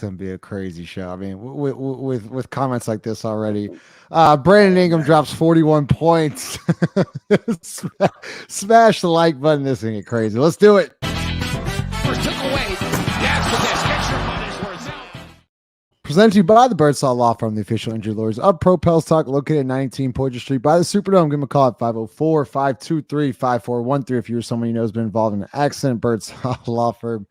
gonna be a crazy show. I mean, with comments like this already. Brandon Ingram drops 41 points. Smash the like button. This thing is crazy. Let's do it. Presented to you by the Birdsall Lawfirm, the official injury lawyers of Pro Pels Talk, located at 19 Poydras Street by the Superdome. Give them a call at 504-523-5413 if you're someone you know has been involved in an accident. Birdsall Lawfirm,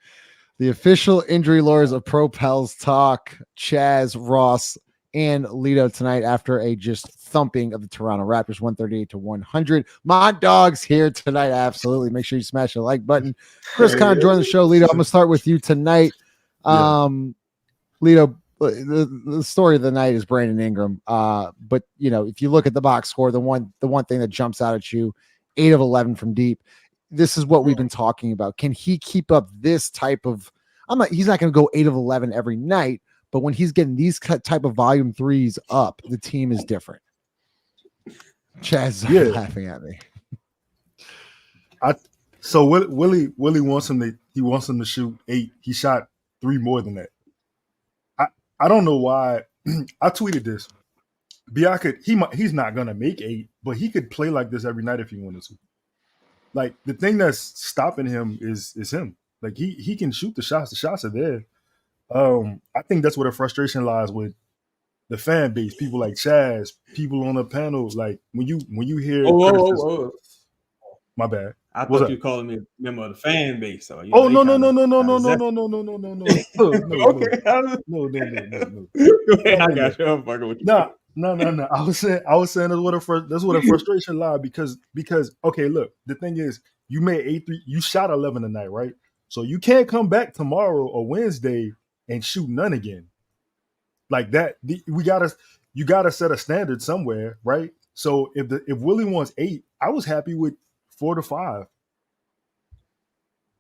the official injury lawyers of Pro Pels Talk. Chaz, Ross, and Lito tonight after a just thumping of the Toronto Raptors, 138-100. My dog's here tonight. Absolutely. Make sure you smash the like button. Chris kind of joined the show. Lito, I'm gonna start with you tonight. Lito, the story of the night is Brandon Ingram. But you know, if you look at the box score, the one thing that jumps out at you, 8 of 11 from deep. This is what we've been talking about. Can he keep up this type of? He's not going to go 8 of 11 every night, but when he's getting these type of volume threes up, the team is different. Chaz is laughing at me. So Willie wants him to shoot 8. He shot 3 more than that. I don't know why. I tweeted this. He's not gonna make 8, but he could play like this every night if he wanted to. Like, the thing that's stopping him is him. Like, he can shoot the shots. The shots are there. I think that's where the frustration lies with the fan base. People like Chaz, people on the panel. Like, when you hear my bad. I thought you were calling me a member of the fan base. So, no. Okay. No. Go ahead, I got you. I'm fucking with you. No. I was saying that's where the frustration lies because okay, look, the thing is, you made 8 3, you shot 11 tonight, right? So you can't come back tomorrow or Wednesday and shoot none again. Like that, you gotta set a standard somewhere, right? So if Willie wants 8, I was happy with 4 to 5.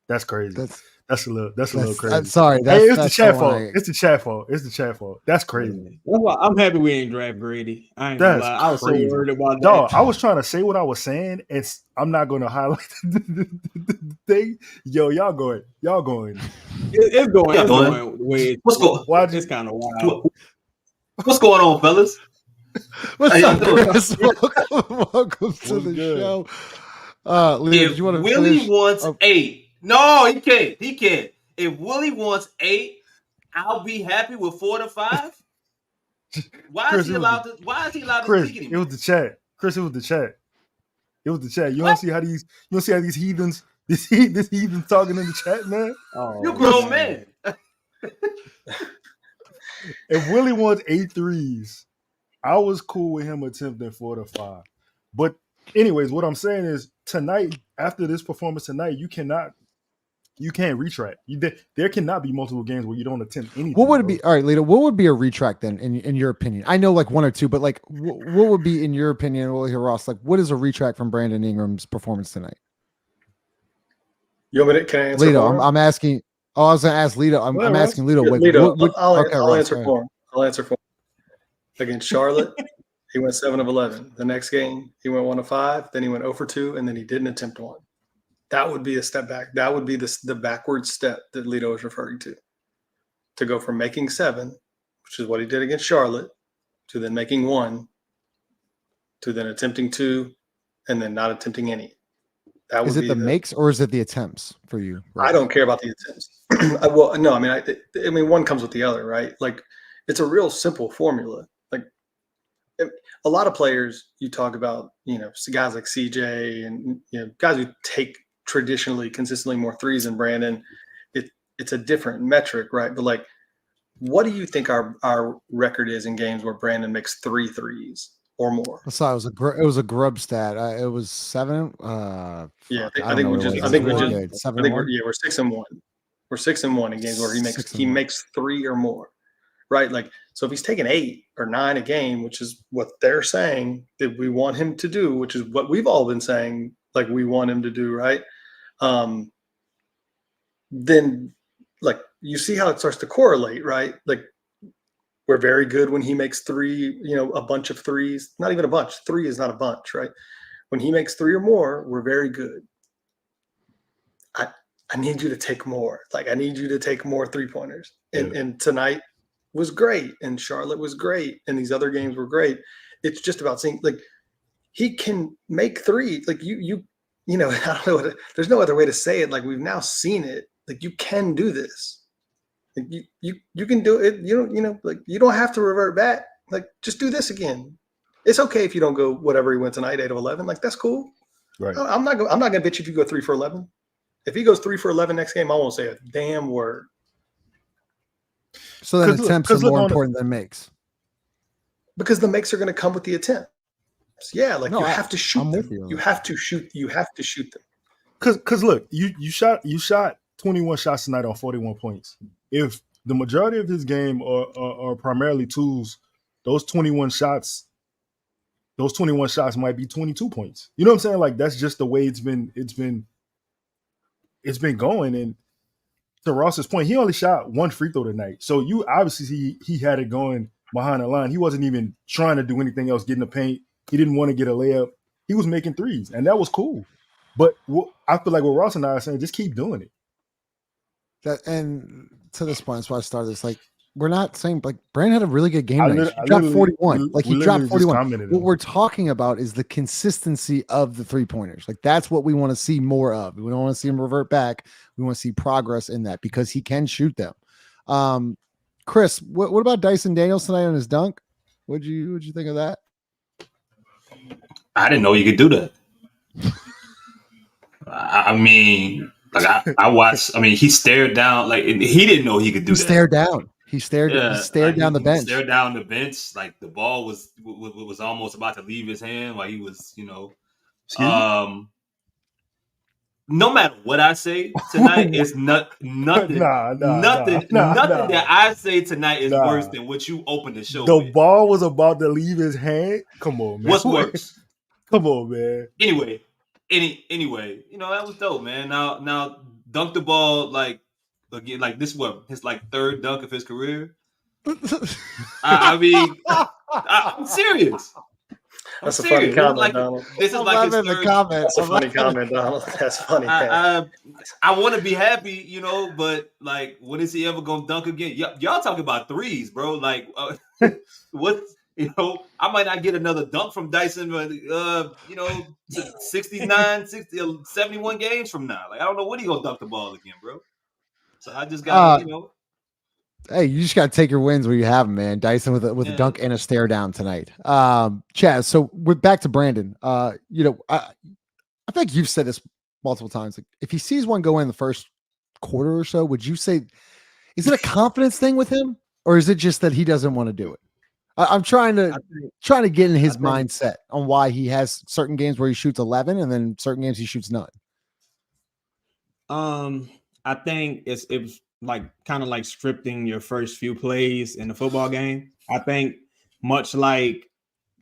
That's crazy. That's a little crazy. I'm sorry. It's the chat fault. It's the chat fault. That's crazy. That's why I'm happy we ain't draft Grady. I ain't gonna lie. I was so worried about that. Dog, I was trying to say what I was saying, and I'm not going to highlight the thing. Yo, y'all going. It's going. Way what's going? It's kind of wild. What's going on, fellas? What's up, Chris? Welcome to the show. Leah, did you want to Willie finish? wants 8. No, he can't. If Willie wants 8, I'll be happy with 4 to 5. Why is he allowed to speak anymore? It was the chat. Chris, it was the chat. You don't see how these heathens this heathens talking in the chat, man. You're a grown man. If Willie wants 8 threes, I was cool with him attempting 4 to 5. But anyways, what I'm saying is tonight, after this performance tonight, you can't retract. There cannot be multiple games where you don't attempt anything. What would it be? All right, Lito, what would be a retract then, in your opinion? I know like 1 or 2, but like, what would be in your opinion? We'll hear Ross. Like, what is a retract from Brandon Ingram's performance tonight? You want me to? Can I answer? Lito, I'm asking. Oh, I was going to ask Lito. I'm asking Lito. Lito, I'll answer for him. I'll answer for him. Against Charlotte, he went 7 of 11. The next game, he went 1 of 5. Then he went 0 for 2, and then he didn't attempt 1. That would be a step back. That would be the backward step that Lito is referring to go from making 7, which is what he did against Charlotte, to then making 1, to then attempting 2, and then not attempting any. That is it the makes or is it the attempts for you? Right? I don't care about the attempts. Well, no, I mean, one comes with the other, right? Like, it's a real simple formula. Like, a lot of players you talk about, guys like CJ and guys who take traditionally consistently more threes than Brandon, it's a different metric, right? But like, what do you think our record is in games where Brandon makes 3 threes or more? I saw it was a grub stat. It was 7. I think we're 6-1. We're 6-1 in games where he makes 3 or more, right? Like, so if he's taking 8 or 9 a game, which is what they're saying that we want him to do, which is what we've all been saying, like we want him to do, right? Then like you see how it starts to correlate, right? Like, we're very good when he makes 3, a bunch of threes, not even a bunch. 3 is not a bunch, right? When he makes 3 or more, we're very good. I need you to take more. Like, I need you to take more 3-pointers. And tonight was great. And Charlotte was great. And these other games were great. It's just about seeing, like, he can make three. Like, you know, I don't know. There's no other way to say it. Like, we've now seen it. Like, you can do this. Like, you can do it. Like, you don't have to revert back. Like, just do this again. It's okay if you don't go whatever he went tonight, 8 of 11. Like, that's cool. Right. I'm not gonna bitch if you go 3 for 11. If he goes 3 for 11 next game, I won't say a damn word. So then attempts are more important than makes. Because the makes are going to come with the attempts. Yeah, like you have to shoot them. You have to shoot them. Because look, you shot 21 shots tonight on 41 points. If the majority of his game are primarily twos, those 21 shots might be 22 points. You know what I'm saying? Like, that's just the way it's been going. And to Ross's point, he only shot 1 free throw tonight. So you obviously see he had it going behind the line. He wasn't even trying to do anything else, get in the paint. He didn't want to get a layup. He was making threes, and that was cool. But I feel like what Ross and I are saying, just keep doing it. And to this point, that's why I started this. Like, we're not saying, like, Brandon had a really good game tonight. He dropped 41. Like, he dropped 41. What we're talking about is the consistency of the 3-pointers. Like, that's what we want to see more of. We don't want to see him revert back. We want to see progress in that because he can shoot them. Chris, what about Dyson Daniels tonight on his dunk? What'd you think of that? I didn't know you could do that. I mean, like I watched. I mean, he stared down. Like, he didn't know he could do that. Stared down. He stared down the bench. Stared down the bench. Like, the ball was almost about to leave his hand while he was, no matter what I say tonight, it's nothing that I say tonight is worse than what you opened the show with. The ball was about to leave his hand. Come on, man. What's worse? Come on, man. Anyway, that was dope, man. Now dunk the ball like again, like this was his like 3rd dunk of his career. I mean, I'm serious. That's a funny comment, like, Donald. This is like his third. That's a funny comment, Donald. That's funny. I want to be happy, but like, when is he ever gonna dunk again? Y'all talking about threes, bro? Like, what? I might not get another dunk from Dyson, but 69, 60, 71 games from now. Like, I don't know when he gonna dunk the ball again, bro. So I just got Hey, you just got to take your wins where you have them, man. Dyson with a dunk and a stare down tonight. Chaz, so we're back to Brandon. I think you've said this multiple times. Like, if he sees one go in the first quarter or so, would you say, is it a confidence thing with him, or is it just that he doesn't want to do it? I'm trying to get in his mindset on why he has certain games where he shoots 11 and then certain games he shoots none. I think it was like kind of like scripting your first few plays in the football game. I think much like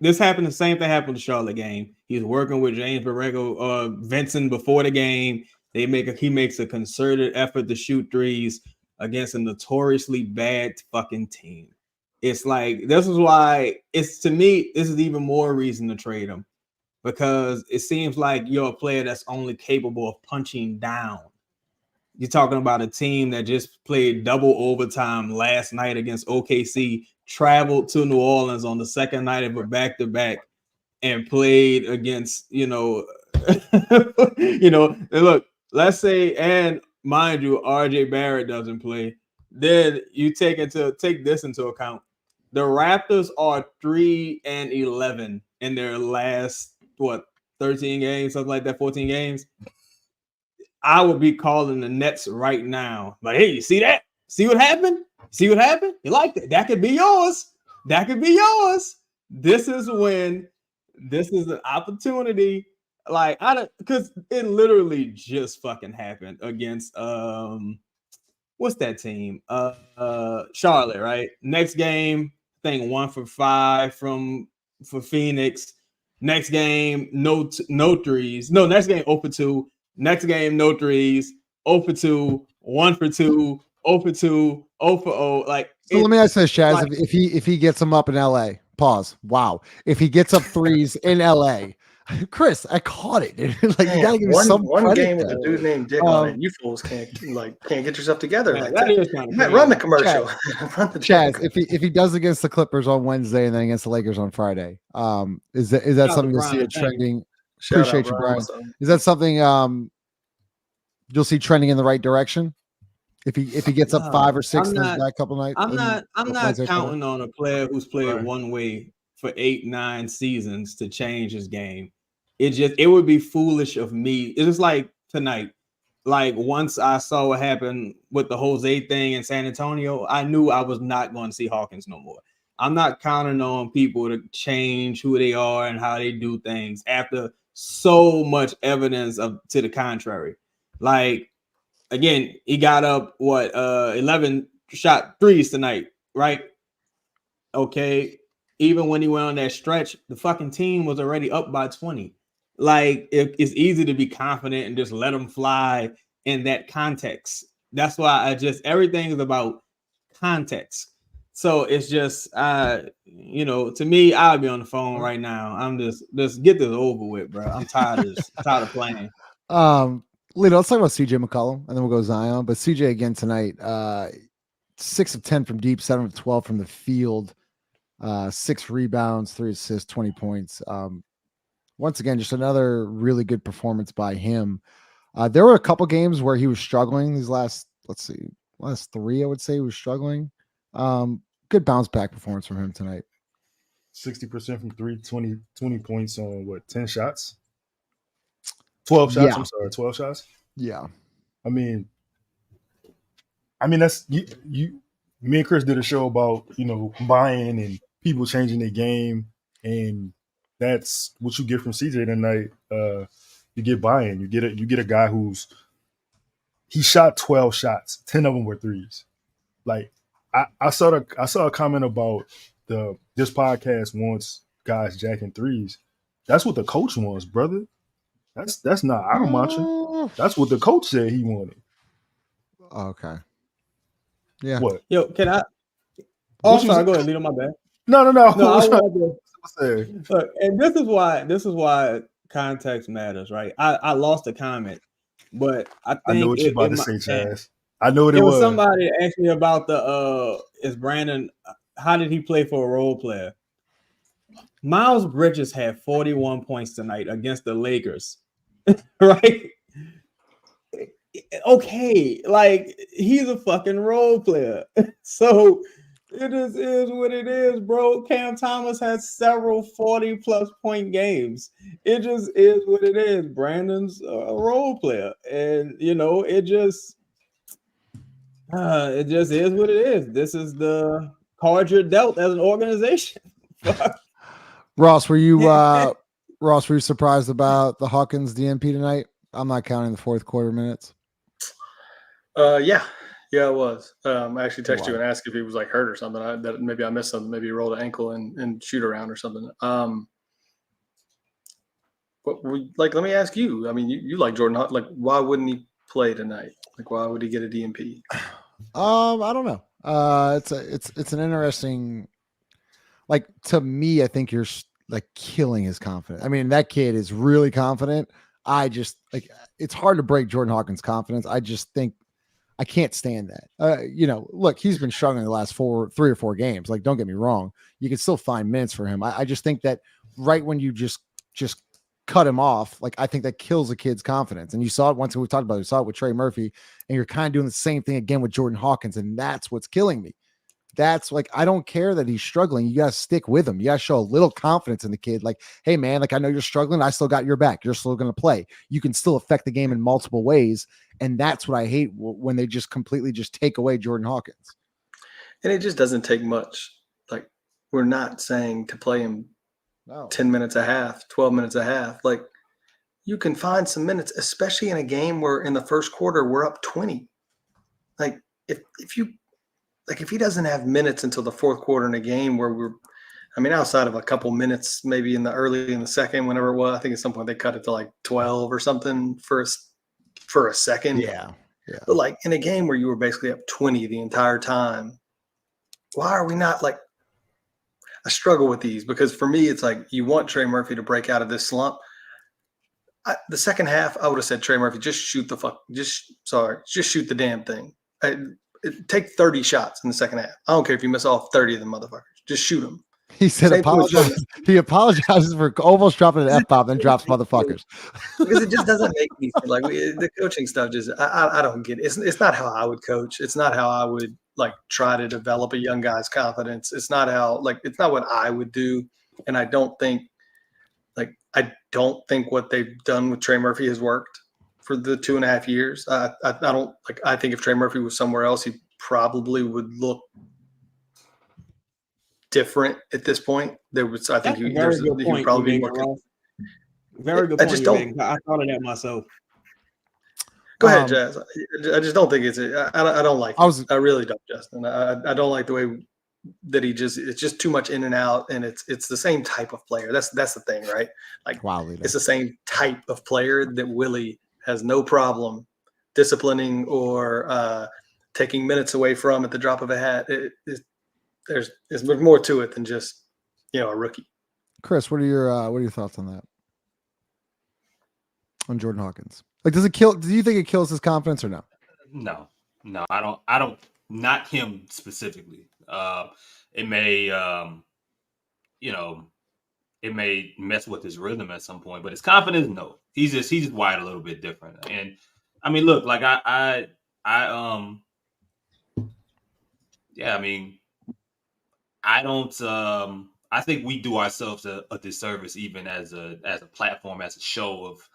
this happened, the same thing happened in the Charlotte game. He's working with James Borrego, Vincent before the game. He makes a concerted effort to shoot threes against a notoriously bad fucking team. It's like, this is why to me, this is even more reason to trade him, because it seems like you're a player that's only capable of punching down. You're talking about a team that just played double overtime last night against OKC, traveled to New Orleans on the second night of a back-to-back, and played against, look, let's say, and mind you, RJ Barrett doesn't play. Then you take this into account. The Raptors are 3-11 in their last 13 games, something like that, 14 games. I would be calling the Nets right now. Like, hey, you see that? See what happened? See what happened? You like that? That could be yours. That could be yours. This is an opportunity. Like, because it literally just fucking happened against what's that team? Charlotte, right? Next game, I think 1 for 5 for Phoenix. Next game, no threes. No, next game 0 for 2. Next game, no threes, 0 for 2, 1 for 2, 0 for 2, 0 for 0. Like, so let me ask this, Chaz. Like, if he gets them up in LA, pause. Wow. If he gets up threes in LA, Chris, I caught it. Like you gotta give me some one credit game with there. a dude named Dick on it. You fools can't get yourself together. Man, Like that that. is kind of Matt, run the commercial. Run the Chaz, damn if he does against the Clippers on Wednesday and then against the Lakers on Friday, is that Shout out something to you'll see Brian, it trending? Shout out, Appreciate you, Brian. Brian. Is that something you'll see trending in the right direction? If he gets up 5 or 6 in his back couple nights, I'm not Wednesday, counting on a player who's played Right. one way for 8-9 seasons to change his game. It would be foolish of me. It's just like tonight. Like once I saw what happened with the Jose thing in San Antonio, I knew I was not going to see Hawkins no more. I'm not counting on people to change who they are and how they do things after so much evidence to the contrary. Like, again, he got up 11 shot threes tonight, right? Okay. Even when he went on that stretch, the fucking team was already up by 20. Like, it's easy to be confident and just let them fly in that context. That's why everything is about context. So it's just, to me, I'll be on the phone right now. I'm just get this over with, bro. I'm tired of this. Tired of playing. Lito, let's talk about CJ McCollum and then we'll go Zion. But CJ again tonight, 6 of 10 from deep, 7 of 12 from the field, 6 rebounds, 3 assists, 20 points. Once again, just another really good performance by him. There were a couple games where he was struggling. These last 3, I would say he was struggling. Good bounce back performance from him tonight. 60% from 3, 20 points on what, 10 shots? 12 shots. Yeah. I'm sorry, 12 shots. Yeah. I mean that's you. Me and Chris did a show about buying and people changing their game, and that's what you get from CJ tonight. You get buy-in. You get a guy he shot 12 shots, 10 of them were threes. Like I saw a comment about this podcast wants guys jacking threes. That's what the coach wants, brother. That's not our mantra. That's what the coach said he wanted. Okay. Yeah. What? Yo, can I? Oh, sorry. Go ahead. Lead on my bad. No. No, I wanted to. Look, and this is why context matters, right? I lost a comment, but I think I know what you're about to say, Chaz. I know what it was. Somebody asked me about is Brandon, how did he play for a role player? Miles Bridges had 41 points tonight against the Lakers, right? Okay, like he's a fucking role player. So it is what it is, bro. Cam Thomas has several 40+ point games. It just is what it is. Brandon's a role player, and it just is what it is. This is the card you're dealt as an organization. Ross, were you surprised about the Hawkins DNP tonight? I'm not counting the fourth quarter minutes. Yeah, I was. I actually texted you and asked if he was like hurt or something. That maybe I missed something. Maybe he rolled an ankle and shoot around or something. But let me ask you. I mean, you like Jordan Hawkins. Like, why wouldn't he play tonight? Like, why would he get a DNP? I don't know. It's an interesting. Like, to me, I think you're like killing his confidence. I mean, that kid is really confident. I just it's hard to break Jordan Hawkins' confidence. I just think I can't stand that. Look, he's been struggling the last 3 or 4 games. Like, don't get me wrong. You can still find minutes for him. I just think that right when you just cut him off, like, I think that kills a kid's confidence. And you saw it once we talked about it. You saw it with Trey Murphy, and you're kind of doing the same thing again with Jordan Hawkins. And that's what's killing me. That's like, I don't care that he's struggling. You got to stick with him. You got to show a little confidence in the kid. Like, hey man, like, I know you're struggling. I still got your back. You're still going to play. You can still affect the game in multiple ways. And that's what I hate when they just completely just take away Jordan Hawkins. And it just doesn't take much. Like, we're not saying to play him 10 minutes a half, 12 minutes a half. Like, you can find some minutes, especially in a game where in the first quarter we're up 20. Like, if he doesn't have minutes until the fourth quarter in a game where outside of a couple minutes, maybe in the second, whenever it was, I think at some point they cut it to like 12 or something for a second. Yeah. But like in a game where you were basically up 20 the entire time, why are we not I struggle with these because for me, it's like you want Trey Murphy to break out of this slump, The second half, I would have said, Trey Murphy, just shoot the damn thing. Take 30 shots in the second half. I don't care if you miss all 30 of them motherfuckers. Just shoot them. He said apologize. He apologizes for almost dropping an F-bomb, then drops motherfuckers. Because it just doesn't make me feel like the coaching stuff. Just I don't get it. It's not how I would coach. It's not how I would like try to develop a young guy's confidence. It's not it's not what I would do. And I don't think what they've done with Trey Murphy has worked for the 2.5 years. I don't like. I think if Trey Murphy was somewhere else, he probably would look different at this point. He would probably be more. Very good point. I thought of that myself. Go ahead, Jazz. I just don't think I don't like it. I really don't, Justin. I don't like the way that it's just too much in and out, and it's the same type of player. That's the thing, right? Like, it's the same type of player that Willie has no problem disciplining or taking minutes away from at the drop of a hat. There's more to it than just a rookie. Chris, what are your thoughts on that? On Jordan Hawkins, like, do you think it kills his confidence or no? No, I don't. Not him specifically. It may, it may mess with his rhythm at some point, but his confidence, no. He's just wired a little bit different. And I mean, look, like I don't. I think we do ourselves a disservice, even as a platform, as a show, of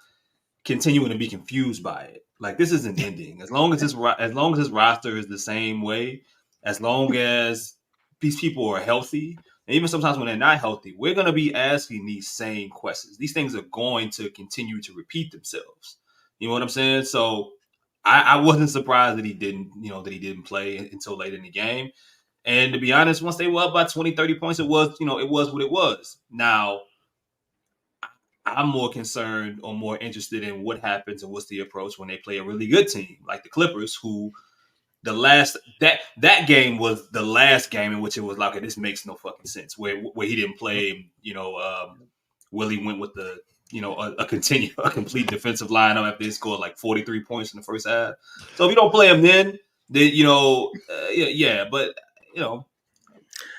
continuing to be confused by it. Like, this isn't ending. As long as this roster is the same way, as long as these people are healthy, and even sometimes when they're not healthy, we're going to be asking these same questions. These things are going to continue to repeat themselves. You know what I'm saying? So I wasn't surprised that he didn't play until late in the game. And to be honest, once they were up by 20, 30 points, it was what it was. Now, I'm more concerned or more interested in what happens and what's the approach when they play a really good team like the Clippers, who that game was the last game in which it was like, okay, this makes no fucking sense. Where he didn't play, Willie went with the a complete defensive lineup after they scored like 43 points in the first half. So if you don't play him then but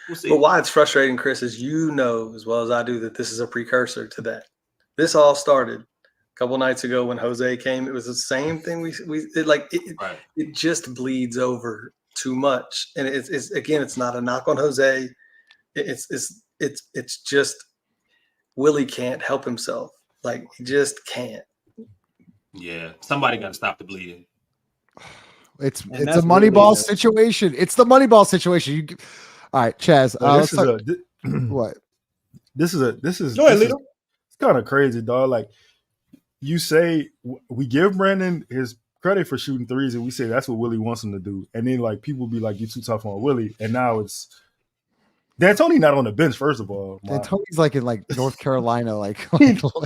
we'll see. But why it's frustrating, Chris, is as well as I do that this is a precursor to that. This all started a couple nights ago when Jose came. It was the same thing. It just bleeds over too much, and it's not a knock on Jose. It's just Willie can't help himself. Like, he just can't. Yeah, somebody got to stop the bleeding. It's a money ball situation. It's the money ball situation. All right, Chaz. What? This is. Go ahead, Lito. It's kind of crazy, dog. Like, you say we give Brandon his credit for shooting threes, and we say that's what Willie wants him to do, and then like people be like, "You're too tough on Willie," and now it's D'Antoni not on the bench. First of all, D'Antoni's like in like North Carolina, like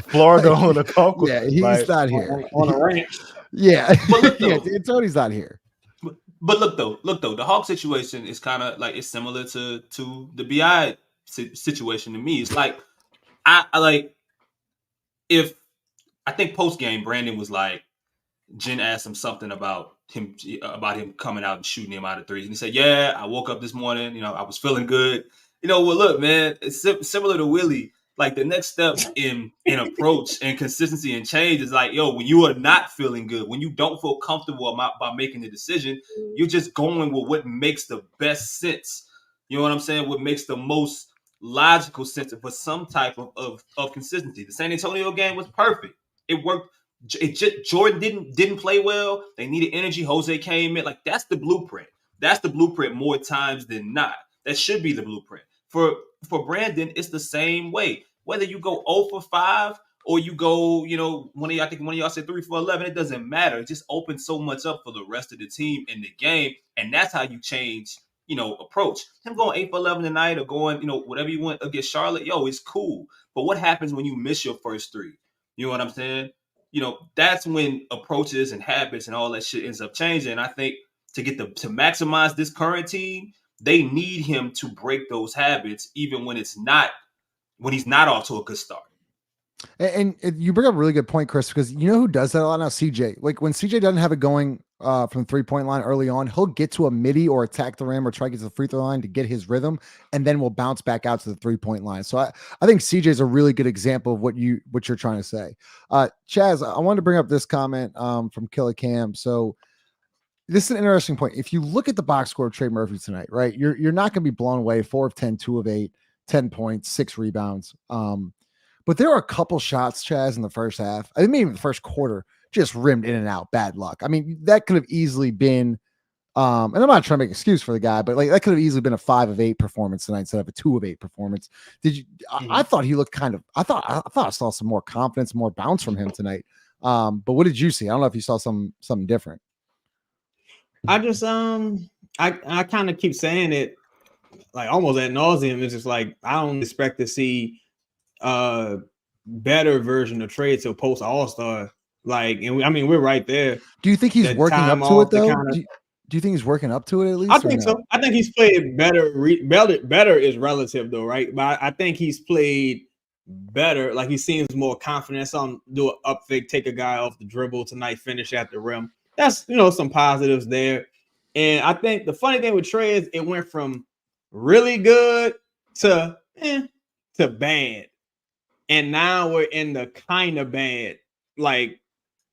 Florida on the golf course. Yeah, he's not here on a ranch. Yeah, D'Antoni's not here. But look though, the Hawk situation is kind of like, it's similar to the BI situation to me. It's like if I think post game Brandon was like, Jen asked him something about him coming out and shooting him out of threes, and he said, "Yeah, I woke up this morning, I was feeling good." Well, look, man, it's similar to Willie. Like, the next step in approach and consistency and change is like, when you are not feeling good, when you don't feel comfortable about making the decision, you're just going with what makes the best sense. You know what I'm saying? What makes the most logical sense for some type of consistency. The San Antonio game was perfect. It worked. Jordan didn't play well. They needed energy. Jose came in. Like, that's the blueprint. That's the blueprint more times than not. That should be the blueprint. For Brandon, it's the same way. Whether you go 0 for 5 or you go, one of y'all said 3 for 11, it doesn't matter. It just opens so much up for the rest of the team in the game, and that's how you change, approach. Him going 8 for 11 tonight or going, whatever you want against Charlotte, it's cool. But what happens when you miss your first 3? You know what I'm saying? That's when approaches and habits and all that shit ends up changing. And I think to maximize this current team, they need him to break those habits, even when he's not off to a good start. And you bring up a really good point, Chris, because you know who does that a lot now? CJ. Like when CJ doesn't have it going from 3-point line early on, he'll get to a midi or attack the rim or try to get to the free throw line to get his rhythm, and then we'll bounce back out to the 3-point line. So I think CJ is a really good example of what you're trying to say. Chaz, I wanted to bring up this comment from Killer Cam. So this is an interesting point. If you look at the box score of Trey Murphy tonight, right, you're not going to be blown away. 4 of 10, 2 of 8, 10 points, 6 rebounds. But there were a couple shots, Chaz, in the first half. I think maybe the first quarter just rimmed in and out. Bad luck. I mean, that could have easily been, and I'm not trying to make an excuse for the guy, but like that could have easily been a 5 of 8 performance tonight instead of a 2 of 8 performance. Did you? I thought he looked I thought I saw some more confidence, more bounce from him tonight. But what did you see? I don't know if you saw something different. I just I kind of keep saying it like almost ad nauseum. It's just like I don't expect to see better version of Trey till post All-Star. Like, and we're right there. Do you think he's working up to it though? Do you think he's working up to it at least? I think so. I think he's played better. Better is relative though, right? But I think he's played better. Like he seems more confident. Some do an up fake, take a guy off the dribble tonight, finish at the rim. That's some positives there. And I think the funny thing with Trey is it went from really good to bad. And now we're in the kind of bad like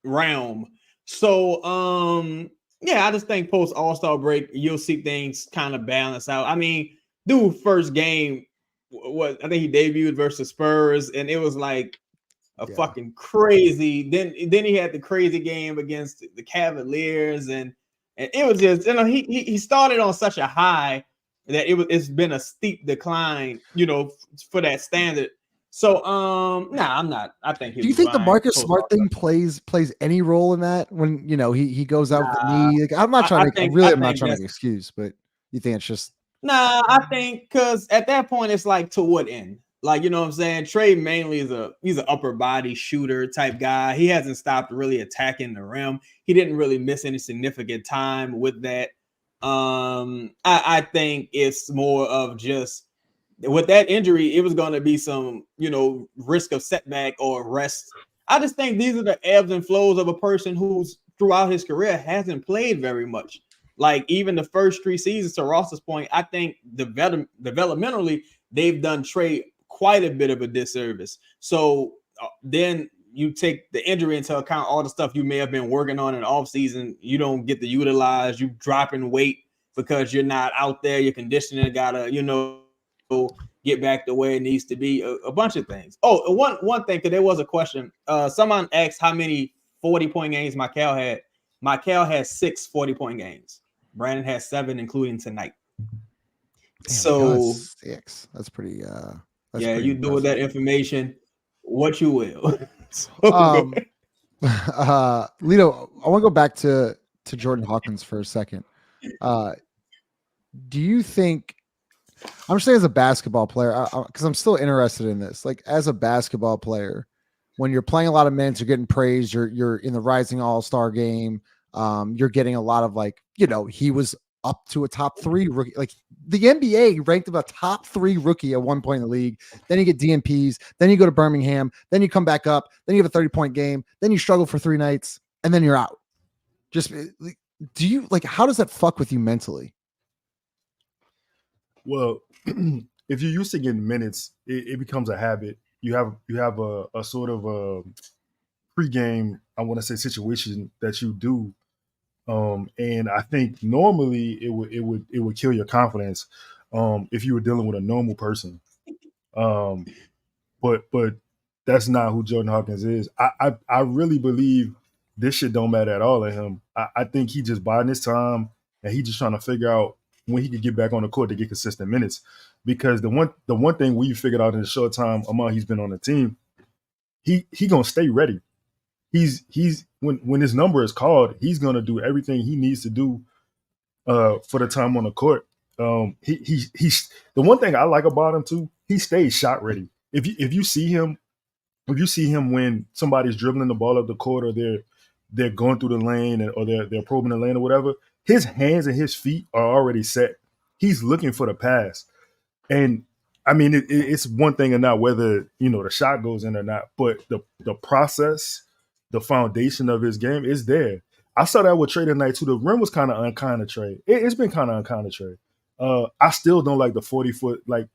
realm. So I just think post All-Star break, you'll see things kind of balance out. I mean, dude, first game I think he debuted versus Spurs, and it was like a fucking crazy. Then he had the crazy game against the Cavaliers, and it was just he started on such a high that it's been a steep decline, for that standard. So I'm not. I think. Do you think the Marcus Smart thing plays any role in that when he goes out with the knee? Like, I'm not trying to. I'm not trying to make an excuse, but you think it's just. Nah, I think because at that point it's like to what end? Like, you know what I'm saying? Trey mainly he's an upper body shooter type guy. He hasn't stopped really attacking the rim. He didn't really miss any significant time with that. I think it's more of just with that injury, it was going to be some, risk of setback or rest. I just think these are the ebbs and flows of a person who's throughout his career hasn't played very much. Like even the first 3 seasons, to Ross's point, I think developmentally, they've done Trey quite a bit of a disservice. So then you take the injury into account, all the stuff you may have been working on in the offseason, you don't get to utilize, you dropping weight because you're not out there, your conditioning gotta, get back the way it needs to be, a bunch of things. Oh, one thing, because there was a question. Someone asked how many 40-point games Mccollum had. Mccollum has 6 40-point games. Brandon has 7, including tonight. Damn, so 6. That's pretty. That's pretty you impressive. do with that information what you will. Lito, I want to go back to Jordan Hawkins for a second. Do you think? I'm just saying as a basketball player, because I'm still interested in this. Like as a basketball player, when you're playing a lot of minutes, you're getting praised. You're in the Rising All-Star game. You're getting a lot of he was up to a top 3 rookie. Like the NBA ranked him a top 3 rookie at one point in the league. Then you get DMPs. Then you go to Birmingham. Then you come back up. Then you have a 30-point game. Then you struggle for 3 nights, and then you're out. Just do you how does that fuck with you mentally? Well, if you're used to getting minutes, it becomes a habit. You have a sort of a pregame, I want to say, situation that you do, and I think normally it would kill your confidence if you were dealing with a normal person. But that's not who Jordan Hawkins is. I really believe this shit don't matter at all to him. I think he just biding his time and he just trying to figure out when he could get back on the court to get consistent minutes. Because the one thing we figured out in the short time amount he's been on the team, he gonna stay ready. He's when his number is called, he's gonna do everything he needs to do for the time on the court. He's the one thing I like about him too, he stays shot ready. If you see him when somebody's dribbling the ball up the court or they're going through the lane or they're probing the lane or whatever, his hands and his feet are already set. He's looking for the pass. And I mean, it's one thing or not whether the shot goes in or not, but the process, the foundation of his game is there. I saw that with Trey tonight too. The rim was kind of unkind to Trey. It's been kind of unkind to Trey. I still don't like the 40-foot. Like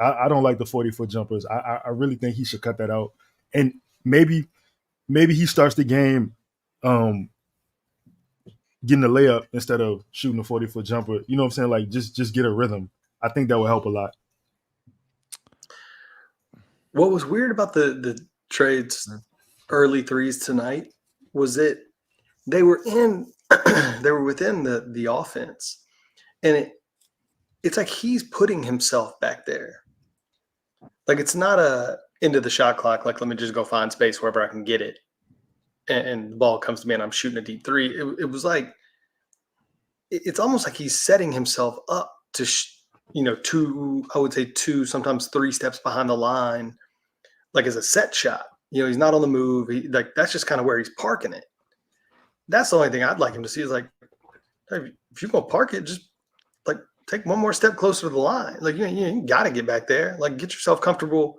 I don't like the 40-foot jumpers. I really think he should cut that out. And maybe he starts the game getting a layup instead of shooting a 40-foot jumper. You know what I'm saying? Like just get a rhythm. I think that will help a lot. What was weird about the Trey's early threes tonight was that they were within the offense, and it's like he's putting himself back there. Like it's not a into the shot clock. Like let me just go find space wherever I can get it, and the ball comes to me and I'm shooting a deep three. It was like it's almost like he's setting himself up to two, sometimes 3 steps behind the line. Like as a set shot, he's not on the move. That's just kind of where he's parking it. That's the only thing I'd like him to see is like, hey, if you're gonna park it, just like take one more step closer to the line. Like you got to get back there. Like get yourself comfortable,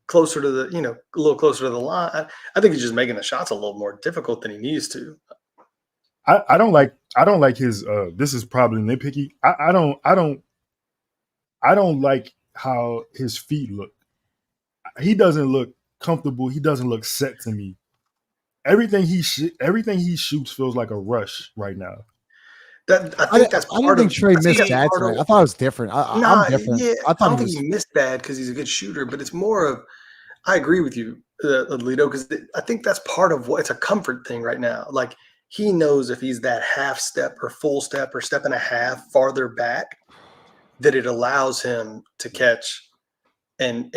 closer to the a little closer to the line. I think he's just making the shots a little more difficult than he needs to. I don't like his. This is probably nitpicky. I don't like how his feet look. He doesn't look comfortable. He doesn't look set to me. Everything he shoots feels like a rush right now. I don't think Trey missed bad tonight. I thought it was different. I'm different. Yeah, I don't think he missed bad because he's a good shooter, but it's more of I agree with you, Lito, because I think that's part of what it's a comfort thing right now. Like he knows if he's that half step or full step or step and a half farther back, that it allows him to catch and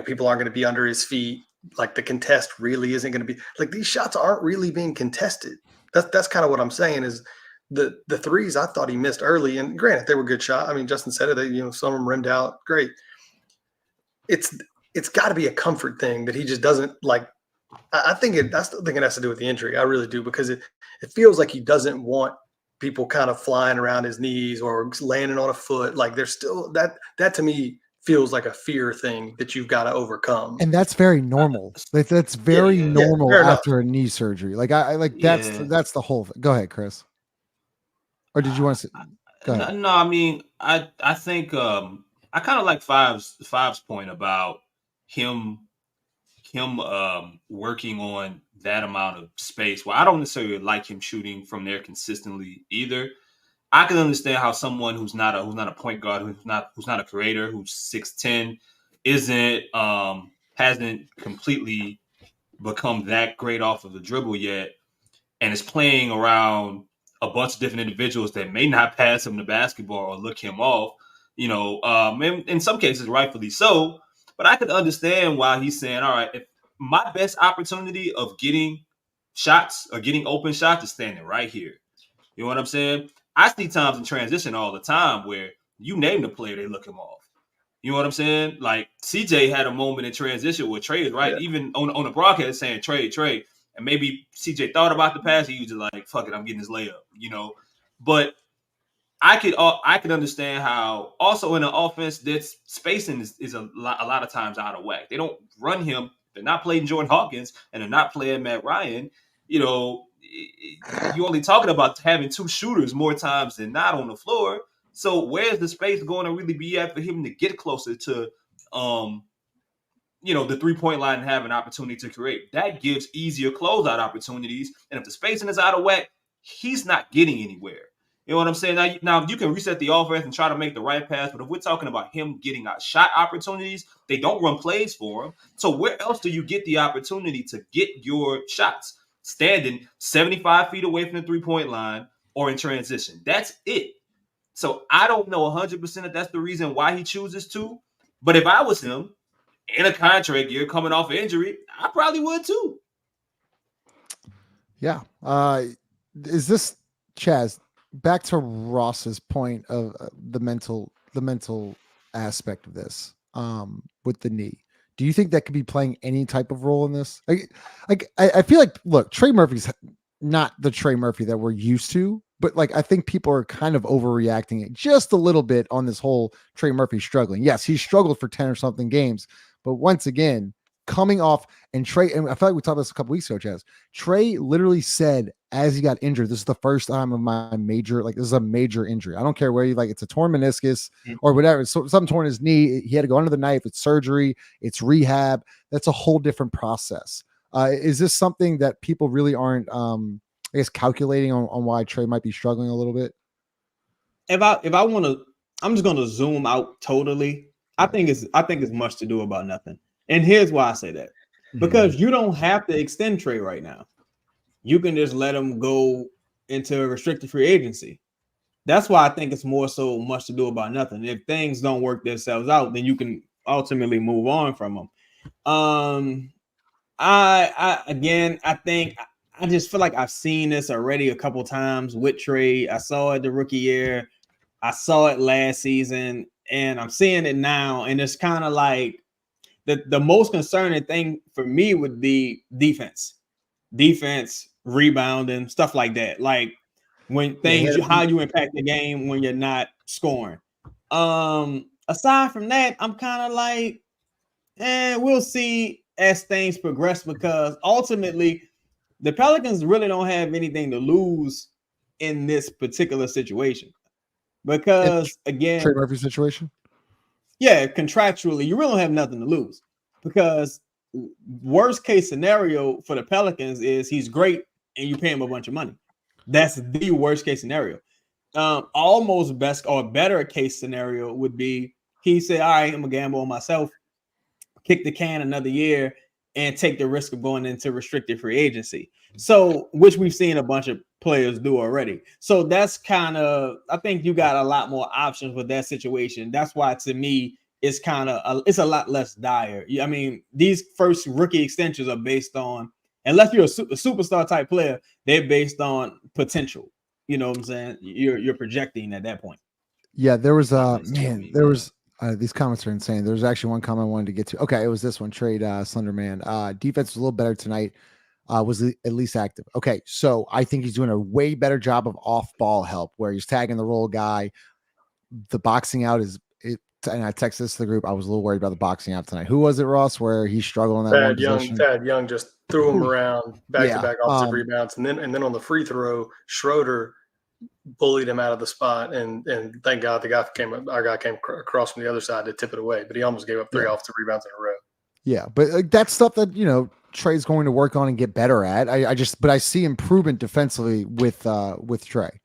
people aren't going to be under his feet. Like the contest really isn't going to be like these shots aren't really being contested. That's kind of what I'm saying is the threes I thought he missed early, and granted they were good shots. I mean, Justin said it, some of them rimmed out. Great. It's got to be a comfort thing that he just doesn't like. I think it has to do with the injury. I really do, because it feels like he doesn't want people kind of flying around his knees or landing on a foot. Like there's still that to me feels like a fear thing that you've got to overcome. And that's very normal. That's very normal after a knee surgery. Like that's the whole thing. Go ahead, Chris. Or did you want to go ahead? No, I mean, I think I kind of like Five's point about him working on that amount of space. Well, I don't necessarily like him shooting from there consistently either. I can understand how someone who's not a point guard, who's not a creator, who's 6'10", hasn't completely become that great off of the dribble yet, and is playing around a bunch of different individuals that may not pass him the basketball or look him off. In some cases, rightfully so. But I could understand why he's saying, all right, if my best opportunity of getting shots or getting open shots is standing right here. You know what I'm saying? I see times in transition all the time where you name the player, they look him off. You know what I'm saying? Like CJ had a moment in transition where Trey is right, even on the broadcast saying Trey. And maybe CJ thought about the pass. He was just like, fuck it, I'm getting his layup, But I could understand how also in an offense that's spacing is a lot of times out of whack. They don't run him. They're not playing Jordan Hawkins and they're not playing Matt Ryan. You're only talking about having 2 shooters more times than not on the floor. So where's the space going to really be at for him to get closer to, the 3-point line and have an opportunity to create? That gives easier closeout opportunities. And if the spacing is out of whack, he's not getting anywhere. You know what I'm saying? Now you can reset the offense and try to make the right pass, but if we're talking about him getting out shot opportunities, they don't run plays for him. So where else do you get the opportunity to get your shots? Standing 75 feet away from the 3-point line or in transition. That's it. So I don't know 100% if that's the reason why he chooses to. But if I was him in a contract year coming off injury, I probably would too. Yeah. Is this, Chaz, back to Ross's point of the mental aspect of this with the knee? Do you think that could be playing any type of role in this? I feel like, look, Trey Murphy's not the Trey Murphy that we're used to, but like I think people are kind of overreacting it just a little bit on this whole Trey Murphy struggling. Yes, he struggled for 10 or something games, but once again, coming off and Trey, and I feel like we talked about this a couple weeks ago, Chaz. Trey literally said as he got injured, this is the first time of my major, like this is a major injury. I don't care where you like it's a torn meniscus or whatever. So something torn his knee. He had to go under the knife. It's surgery, it's rehab. That's a whole different process. Is this something that people really aren't I guess calculating on why Trey might be struggling a little bit? If I want to, I'm just gonna zoom out totally. I think it's much to do about nothing. And here's why I say that. Because you don't have to extend Trey right now. You can just let him go into a restricted free agency. That's why I think it's more so much to do about nothing. If things don't work themselves out, then you can ultimately move on from them. I just feel like I've seen this already a couple times with Trey. I saw it the rookie year. I saw it last season, and I'm seeing it now. And it's kind of like the most concerning thing for me would be defense, rebounding, stuff like that. Like when things, how you impact the game when you're not scoring. Aside from that, I'm kind of like, we'll see as things progress, because ultimately the Pelicans really don't have anything to lose in this particular situation. Because again, Trey Murphy situation. Yeah, contractually, you really don't have nothing to lose, because worst case scenario for the Pelicans is he's great and you pay him a bunch of money. That's the worst case scenario. Almost best or better case scenario would be he say, all right, I'm gonna gamble on myself, kick the can another year, and take the risk of going into restricted free agency. So, which we've seen a bunch of players do already. So that's kind of, I think you got a lot more options with that situation. That's why, to me, it's kind of, it's a lot less dire. I mean, these first rookie extensions are based on, unless you're a superstar type player, they're based on potential. You know what I'm saying? You're projecting at that point. Yeah, there was these comments are insane. There's actually one comment I wanted to get to. Okay, it was this one. Trade Slender Man. Defense was a little better tonight. Was at least active. Okay, so I think he's doing a way better job of off-ball help, where he's tagging the roll guy. The boxing out is it, and I texted this to the group. I was a little worried about the boxing out tonight. Who was it, Ross? Where he struggled in that one position? Thad Young just threw him around back-to-back offensive rebounds, and then on the free throw, Schroeder bullied him out of the spot, and thank God our guy came across from the other side to tip it away, but he almost gave up 3 offensive rebounds in a row. Yeah, but like, that's stuff that Trey's going to work on and get better at. I see improvement defensively with Trey.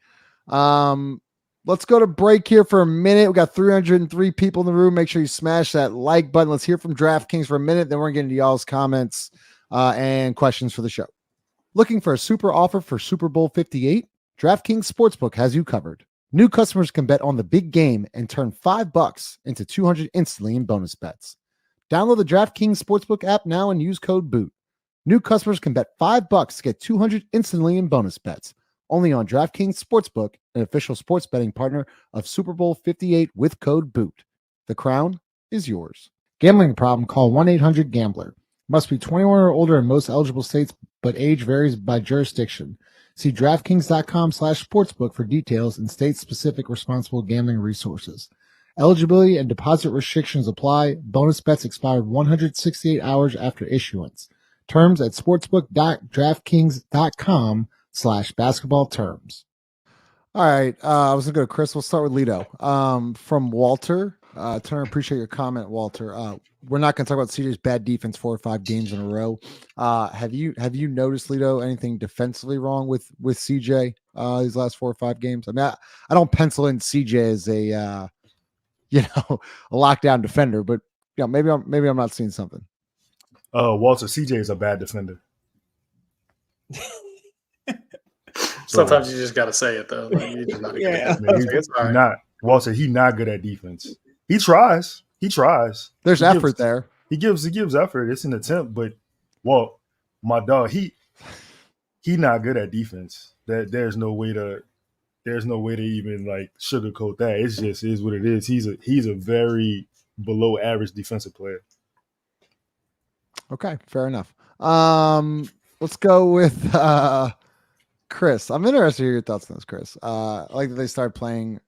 Let's go to break here for a minute. We got 303 people in the room. Make sure you smash that like button. Let's hear from DraftKings for a minute. Then we're getting to y'all's comments and questions for the show. Looking for a super offer for Super Bowl 58? DraftKings Sportsbook has you covered. New customers can bet on the big game and turn $5 into $200 instantly in bonus bets. Download the DraftKings Sportsbook app now and use code BOOT. New customers can bet $5 to get $200 instantly in bonus bets. Only on DraftKings Sportsbook, an official sports betting partner of Super Bowl 58 with code BOOT. The crown is yours. Gambling problem? Call 1-800-GAMBLER. Must be 21 or older in most eligible states, but age varies by jurisdiction. See DraftKings.com/sportsbook for details and state-specific responsible gambling resources. Eligibility and deposit restrictions apply. Bonus bets expired 168 hours after issuance. Terms at sportsbook.draftkings.com/basketball terms. All right. I was going to go to Chris. We'll start with Lido. From Walter. Turner, appreciate your comment, Walter. We're not going to talk about CJ's bad defense 4 or 5 games in a row. Have you noticed, Lido, anything defensively wrong with CJ these last 4 or 5 games? I mean, I don't pencil in CJ as a lockdown defender, but maybe I'm not seeing something. Walter, CJ is a bad defender. Sometimes you just got to say it, though. Like, you're just not Walter, he's not good at defense. He tries. There's effort there. He gives effort. It's an attempt, but my dog, he not good at defense. There's no way to even like sugarcoat that. It's just is what it is. He's a very below average defensive player. Okay, fair enough. Let's go with Chris, I'm interested to hear your thoughts on this, Chris. Like that they started playing,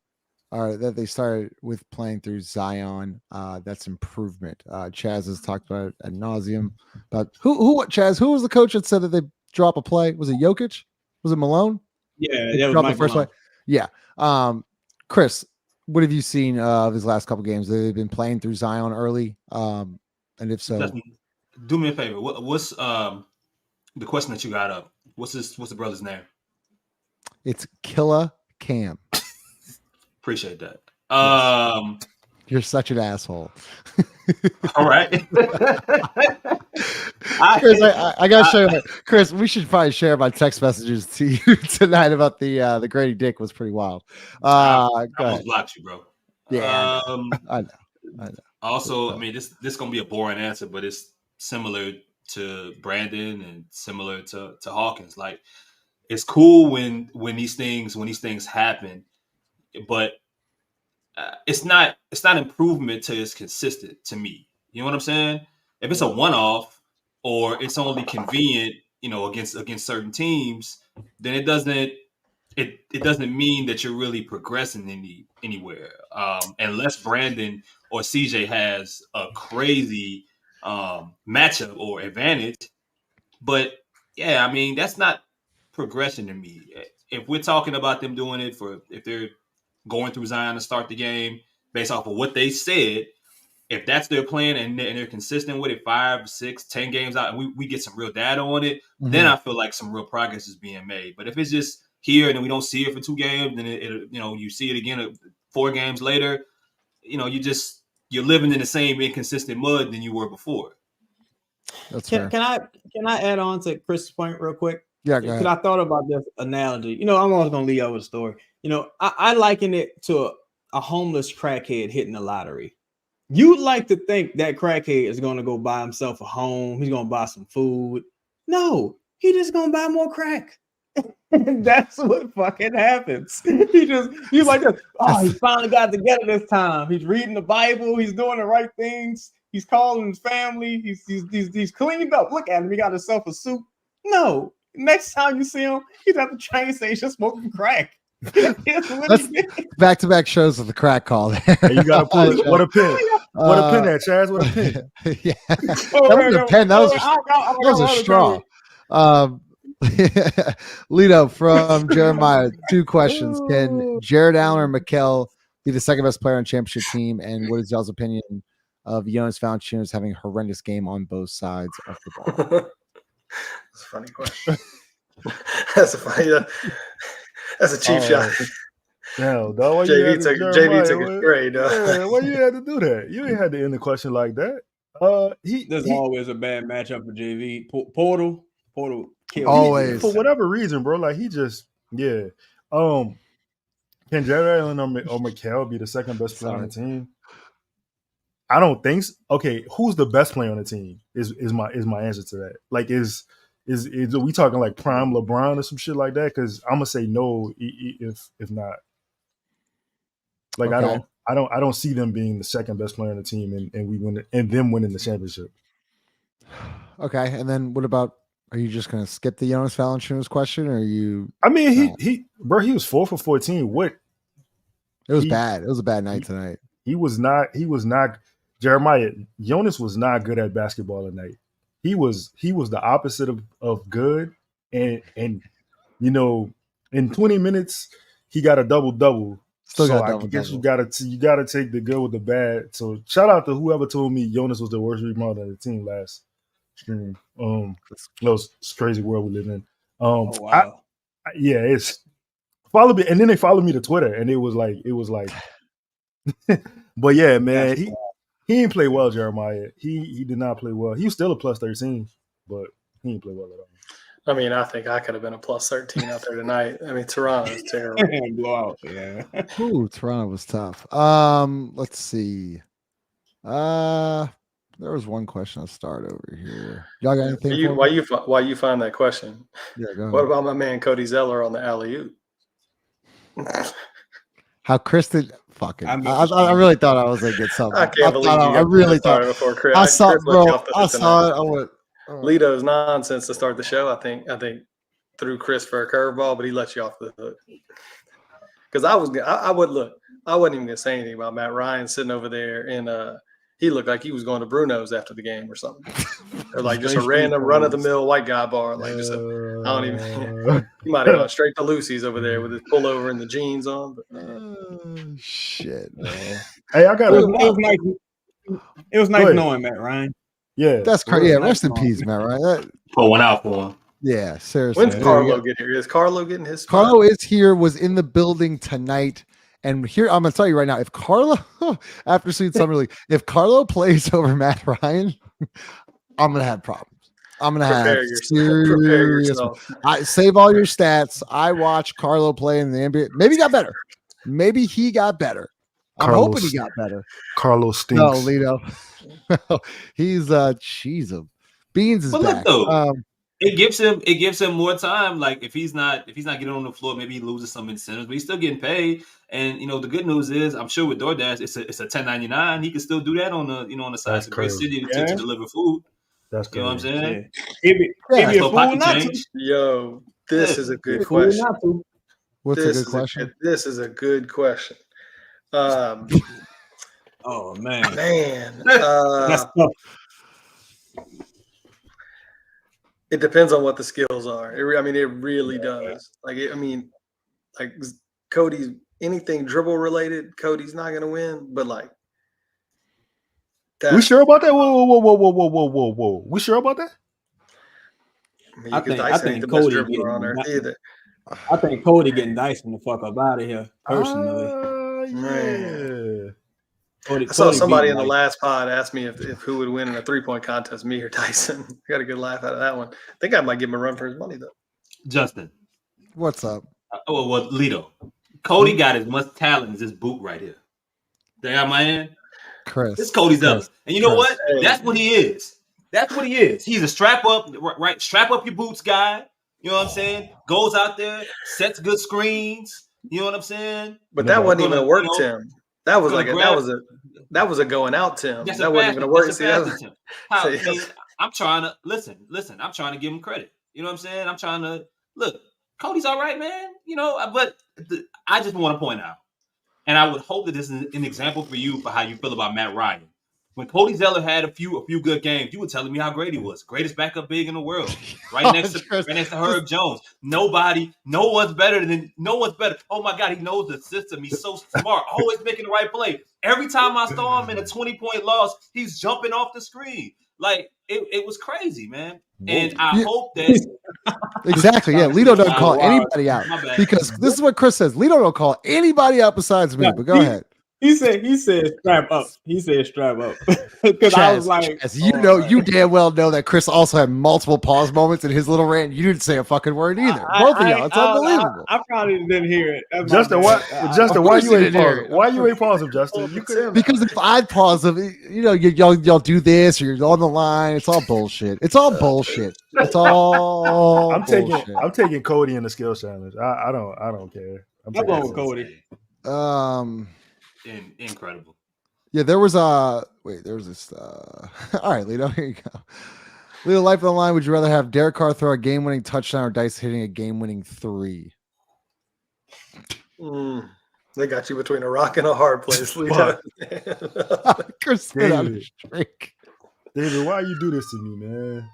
or that they started with playing through Zion. That's improvement. Chaz has talked about it ad nauseum. But Chaz, who was the coach that said that they drop a play? Was it Jokic? Was it Malone? Yeah, that was Drop Mike the first Malone. play. Yeah. Chris, what have you seen of his last couple games? They've been playing through Zion early. And if so, Justin, do me a favor. What's the question that you got up? What's the brother's name? it's Killa Cam. Appreciate that. Yes. You're such an asshole. All right. Chris, I gotta show you. Chris, we should probably share my text messages to you tonight about the Grady Dick was pretty wild. I almost blocked you, bro. Yeah, I know. Also, I mean, this gonna be a boring answer, but it's similar to Brandon and similar to Hawkins. Like, it's cool when these things happen, but it's not improvement till it's consistent to me. You know what I'm saying? If it's a one-off or it's only convenient, against certain teams, then it doesn't mean that you're really progressing anywhere. Unless Brandon or CJ has a crazy matchup or advantage. But yeah, I mean, that's not progression to me. If we're talking about them doing it if they're going through Zion to start the game based off of what they said, if that's their plan and they're consistent with it 5, 6, 10 games out, and we get some real data on it, then I feel like some real progress is being made. But if it's just here and then we don't see it for 2 games, then you see it again 4 games later, you're living in the same inconsistent mud than you were before. That's fair. Can I add on to Chris's point real quick? Yeah, go ahead. Because I thought about this analogy. I'm always gonna lead over the story. I liken it to a homeless crackhead hitting the lottery. You'd like to think that crackhead is going to go buy himself a home. He's going to buy some food. No, he just going to buy more crack. That's what fucking happens. He's like this. Oh, he finally got together this time. He's reading the Bible. He's doing the right things. He's calling his family. He's cleaned up. Look at him. He got himself a suit. No, next time you see him, he's at the train station smoking crack. That's back-to-back shows of the crack call there. Hey, you gotta pull it. What a pin! What a pin at Chaz! What a pin! Yeah, that was a pen. That was a straw. Lito from Jeremiah. 2 questions: can Jared Allen or Mccollum be the second best player on championship team? And what is y'all's opinion of Jonas Valanciunas having a horrendous game on both sides of the ball? That's a funny question. That's a cheap shot. No, dog. JV took a trade. Yeah, why you had to do that? You ain't had to end the question like that. There's always a bad matchup for JV. Portal kills. Always. For whatever reason, bro. Like he just, yeah. Can Jared Allen or Mccollum be the second best player on the team? I don't think so. Okay, who's the best player on the team? Is my answer to that? Like Is we talking like prime LeBron or some shit like that? Because I'm gonna say no if not. Like okay. I don't see them being the second best player on the team and we win and them winning the championship. Okay, and then what about? Are you just gonna skip the Jonas Valanciunas question, or are you? I mean, he was 4 for 14. What? It was bad. It was a bad night tonight. He was not. Jeremiah Jonas was not good at basketball tonight. He was the opposite of good, and in 20 minutes he got a double. So I guess you gotta take the good with the bad. So shout out to whoever told me Jonas was the worst rebounder on the team last stream. It's crazy world we live in. Wow. It's follow me, and then they followed me to Twitter, and it was like, but yeah, man, he didn't play well, Jeremiah. He did not play well. He was still a plus 13, but he didn't play well at all. I mean, I think I could have been a plus 13 out there tonight. I mean, Toronto is terrible. Blowout, yeah. Ooh, Toronto was tough. Let's see. There was one question I'll start over here. Y'all got anything? Why you find that question? Yeah, go ahead. What about my man Cody Zeller on the alley-oop? How Chris did fucking. I really thought I was gonna get something. I can't believe you. I really thought before Chris. I saw it, bro. I saw it. I went. Lito's nonsense to start the show. I think threw Chris for a curveball, but he let you off the hook. Because I wasn't even gonna say anything about Matt Ryan sitting over there, and he looked like he was going to Bruno's after the game or something, or like just a random run of the mill white guy bar, like just I don't even. He might have gone straight to Lucy's over there with his pullover and the jeans on. But, shit, man. Hey, I got it was nice knowing Matt Ryan. Yeah, that's crazy. Yeah, rest in peace, Matt Ryan. Pour one out for him. Yeah, seriously. When's Carlo getting here? Is Carlo getting his spot? Carlo is here, was in the building tonight. And here, I'm going to tell you right now, if Carlo, after seeing Summer League, if Carlo plays over Matt Ryan, I'm going to have problems. I'm going to have serious. I save all your stats. I watch Carlo play in the NBA. Maybe he got better. Maybe he got better. I'm hoping he got better. Carlo stinks. No, Lito. He's cheese of beans is back. It gives him more time. Like if he's not getting on the floor, maybe he loses some incentives, but he's still getting paid. And the good news is, I'm sure with DoorDash, it's a 1099. He can still do that on the side. It's a great city to deliver food. That's you know what I'm saying. Yo, this is a good question. What's a good question? This is a good question. Oh man, that's tough. It depends on what the skills are. It really does. Like Cody's anything dribble related, Cody's not going to win. But like, we sure about that? Whoa! We sure about that? I think Cody either. I think Cody getting Dyson the fuck up out of here personally. Yeah. I saw somebody in the last pod ask me if who would win in a 3-point contest, me or Tyson. I got a good laugh out of that one. I think I might give him a run for his money though. Justin, what's up? Well, Lito, Cody got as much talent as this boot right here. They got my hand. Chris, this Cody's Ellis, and you know what? That's what he is. That's what he is. He's a strap up your boots guy. You know what I'm saying? Goes out there, sets good screens. You know what I'm saying? But that wasn't even a work, Tim. That was that was a going out, Tim. That wasn't even a work. I'm trying to listen. I'm trying to give him credit. You know what I'm saying? I'm trying to look. Cody's all right, man. But I just want to point out, and I would hope that this is an example for you for how you feel about Matt Ryan. When Cody Zeller had a few good games, you were telling me how great he was. Greatest backup big in the world. Right next to Herb Jones. No one's better. Oh my God, he knows the system. He's so smart. Always making the right play. Every time I saw him in a 20-point loss, he's jumping off the screen. Like it was crazy, man. And I hope that exactly. Yeah, Lito doesn't call anybody out because this is what Chris says. Lito don't call anybody out besides me. But go ahead. He said strap up. He said strap up. Because I was like, you damn well know that Chris also had multiple pause moments in his little rant. You didn't say a fucking word either. Both of y'all. It's unbelievable. I probably didn't hear it. Justin, why you ain't pause? Why you ain't pause him, Justin? Because if I pause him, y'all do this or you're on the line. It's all bullshit. It's all bullshit. It's all. I'm taking Cody in the skills challenge. I don't care. I'm going with Cody. Incredible. Yeah, there was this all right, Lito, here you go. Lito, life on the line. Would you rather have Derek Carr throw a game-winning touchdown or Dice hitting a game-winning 3? They got you between a rock and a hard place, Lito. Chris, David, why you do this to me, man?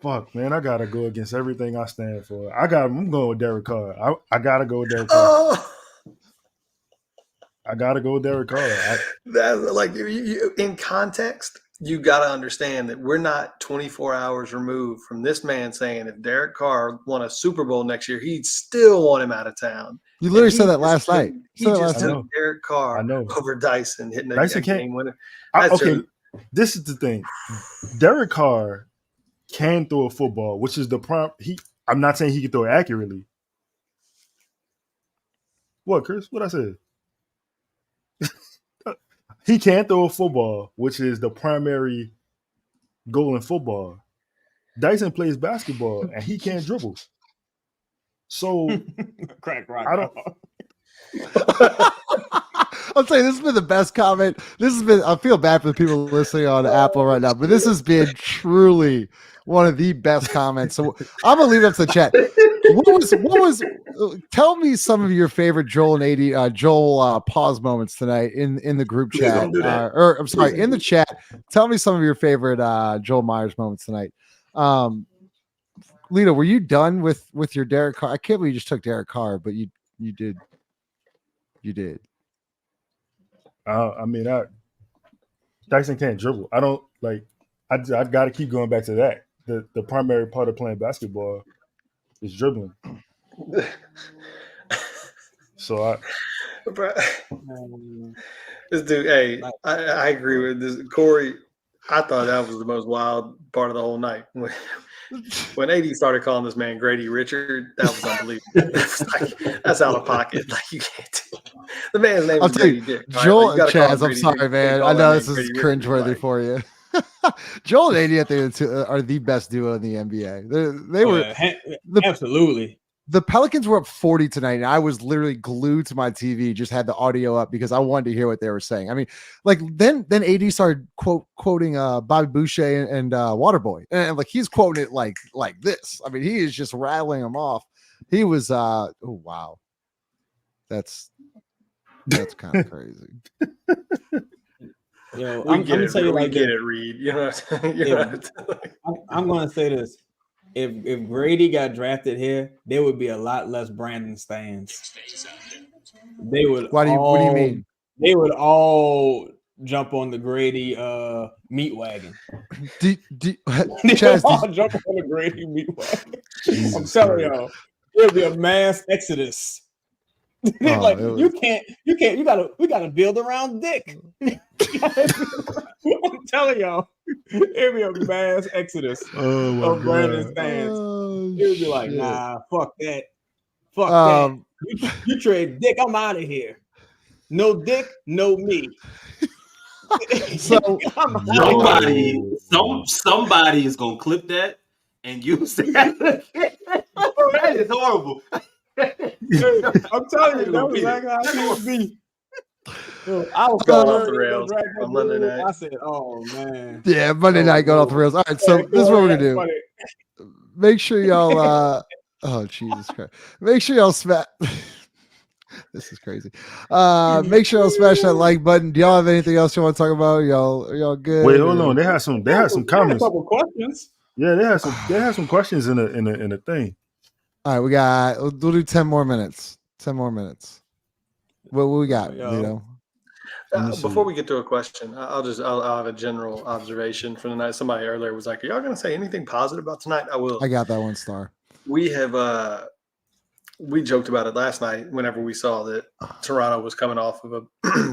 Fuck, man, I gotta go against everything I stand for. I'm going with Derek Carr. I gotta go with Derek Carr. I gotta go with Derek Carr. That's like you, in context, you got to understand that we're not 24 hours removed from this man saying if Derek Carr won a Super Bowl next year, he'd still want him out of town. You literally said that last night. He just took Derek Carr over Dyson hitting a game winner. Okay, this is the thing. Derek Carr can throw a football, which is the prompt. I'm not saying he can throw it accurately. What, Chris? What I said? He can throw a football, which is the primary goal in football. Dyson plays basketball, and he can't dribble. So crack rock. I don't. I'll tell you, this has been the best comment. This has been. I feel bad for the people listening on Apple right now, but this has been truly one of the best comments. So I'm gonna leave it up to the chat. What was? Tell me some of your favorite Joel and Joel pause moments tonight in the group Please chat. don't do that. Or I'm sorry, in the chat. Tell me some of your favorite Joel Myers moments tonight. Lito, were you done with your Derek Carr? I can't believe you just took Derek Carr, but you did. You did. I mean, Dyson can't dribble. I don't like. I got to keep going back to that. The primary part of playing basketball is dribbling. So this dude, hey, I agree with this. Corey, I thought that was the most wild part of the whole night. When AD started calling this man Grady Richard, that was unbelievable. Like, that's out of pocket. Like, you can't. The man's name is Grady Dick. Joel right? Like, Chaz, I'm sorry, man. I know this is cringeworthy for you. Joel and AD, I think, are the best duo in the NBA. They were absolutely. The Pelicans were up 40 tonight, and I was literally glued to my TV, just had the audio up because I wanted to hear what they were saying. I mean, like then AD started quoting Bobby Boucher and Waterboy, and like he's quoting it like this. I mean, he is just rattling them off. He was oh wow, that's kind of crazy. Yo, I'm gonna tell you, like, get it, Reed. You know what I'm saying? I'm gonna say this. If Grady got drafted here, there would be a lot less Brandon stands. They would. What do you mean? They would all jump on the Grady meat wagon. Chaz, all jump on the Grady meat wagon. I'm telling y'all, it'll be a mass exodus. Like you can't. We gotta build around Dick. I'm telling y'all, it'd be a mass exodus of Brandon stands. It would be like, nah, fuck that. Fuck that. You trade Dick, I'm out of here. No Dick, no me. So somebody is gonna clip that and use that. That is horrible. I'm telling you, that was exactly how it would be. I was going off the rails on Monday night. I said, "Oh man, yeah, Monday night going off the rails." All right, so this is what we're gonna do. Make sure y'all. Oh Jesus Christ! Make sure y'all smash. This is crazy. Make sure y'all smash that like button. Do y'all have anything else you want to talk about? Y'all good? Wait, hold on. They had some comments. A couple questions. Yeah, they had some questions in the thing. All right, we'll do 10 more minutes. 10 more minutes. What we got, Lito? Before we get to a question, I'll have a general observation for the night. Somebody earlier was like, "Are y'all going to say anything positive about tonight?" I will. I got that 1 star. We have we joked about it last night whenever we saw that Toronto was coming off of a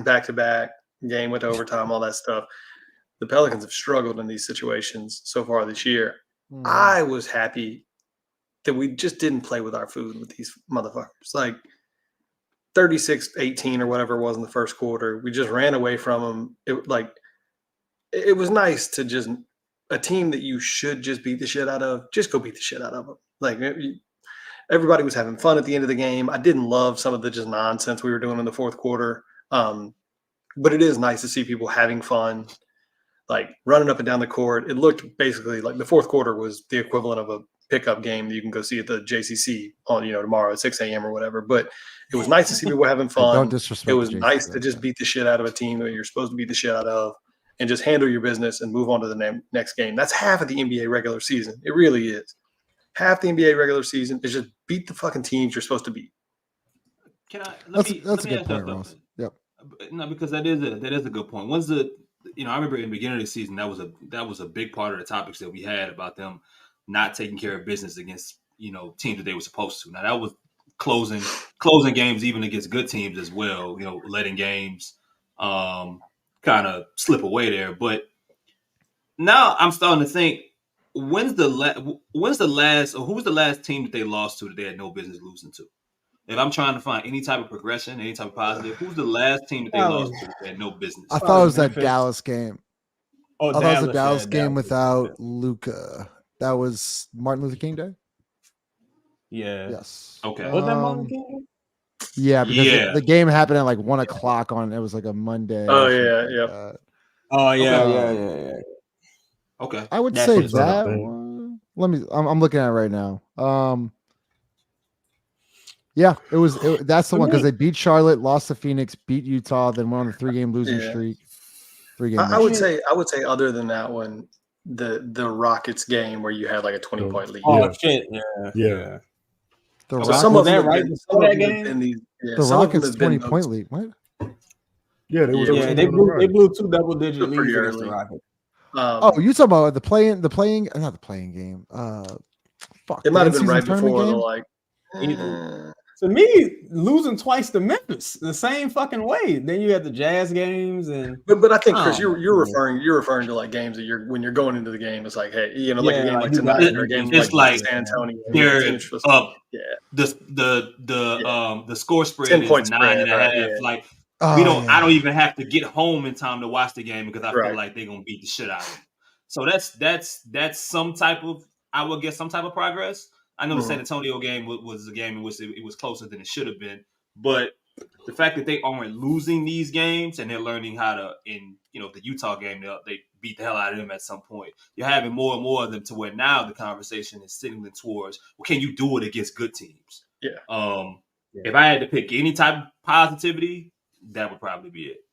back-to-back game with overtime, all that stuff. The Pelicans have struggled in these situations so far this year. I was happy that we just didn't play with our food with these motherfuckers. Like 36-18 or whatever it was in the first quarter. We just ran away from them. It was nice to just a team that you should just beat the shit out of. Just go beat the shit out of them. Like everybody was having fun at the end of the game. I didn't love some of the just nonsense we were doing in the fourth quarter. But it is nice to see people having fun, like running up and down the court. It looked basically like the fourth quarter was the equivalent of a pickup game that you can go see at the JCC on, tomorrow at 6 a.m. or whatever. But it was nice to see people having fun. Don't disrespect. It was nice to just beat the shit out of a team that you're supposed to beat the shit out of and just handle your business and move on to the next game. That's half of the NBA regular season. It really is. Half the NBA regular season is just beat the fucking teams you're supposed to beat. That's a good point, Ross. Yep. No, because that is a good point. When's I remember in the beginning of the season that was a big part of the topics that we had about them not taking care of business against teams that they were supposed to. Now that was closing games even against good teams as well. Letting games kind of slip away there. But now I'm starting to think, who's the last team that they lost to that they had no business losing to? If I'm trying to find any type of progression, any type of positive, who's the last team that they lost to that they had no business? I thought it was that Dallas game. Oh, I thought it was the Dallas game without Luka. That was Martin Luther King Day? Yeah. Yes. Okay. Was that Martin King Day? Yeah, because the game happened at like 1 o'clock on. It was like a Monday. Oh yeah. Oh yeah. Okay. I would That's say what's up, that man. one. Let me. I'm looking at it right now. Yeah, that's the one because they beat Charlotte, lost to Phoenix, beat Utah, then went on a 3-game losing streak. 3-game. I would say other than that one, the Rockets game where you had like a 20-point lead. Oh shit! Yeah. The So Rockets, some of that them right have before been, that game? the Rockets 20-point lead. What? Yeah, they was. Yeah, they blew 2 double-digit leads pretty against the early. Rockets. Oh, you talking about the playing? Not the playing game. Fuck. It might have been in-season right tournament before the game? like. To me, losing twice to Memphis the same fucking way. Then you had the Jazz games and. But I think Chris, you're referring to like games that when you're going into the game, it's like, hey, like a game like tonight or a game like San Antonio. They're up. The score spread 10 is point 9.5. right, yeah. Like Oh, I don't even have to get home in time to watch the game because I feel like they're gonna beat the shit out of them. So that's some type of, I would guess, some type of progress. I know the San Antonio game was a game in which it was closer than it should have been, but the fact that they aren't losing these games and they're learning how to, in the Utah game, they beat the hell out of them at some point. You're having more and more of them to where now the conversation is signaling towards, well, can you do it against good teams? Yeah. If I had to pick any type of positivity, that would probably be it.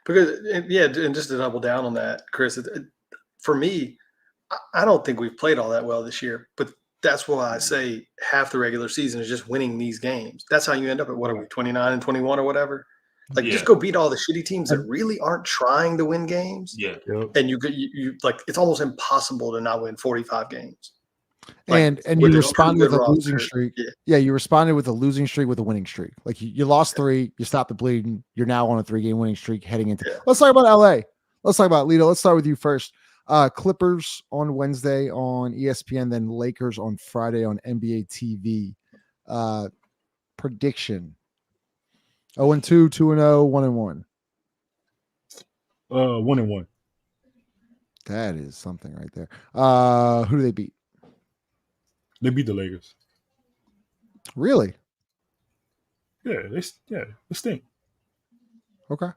Because and just to double down on that, Chris, for me, I don't think we've played all that well this year, but that's why I say half the regular season is just winning these games. That's how you end up at 29-21 or whatever. Like just go beat all the shitty teams that really aren't trying to win games. Yeah. And you like it's almost impossible to not win 45 games. And you responded with a losing streak. Yeah, you responded with a losing streak with a winning streak. Like you lost 3, you stopped the bleeding. You're now on a 3-game winning streak heading into. Let's talk about LA. Let's talk about Lito. Let's start with you first. Clippers on Wednesday on ESPN, then Lakers on Friday on NBA TV. Prediction: 0-2, 2-0, 1-1. 1-1. That is something right there. Who do they beat? They beat the Lakers. Really? Yeah, they stink. Okay.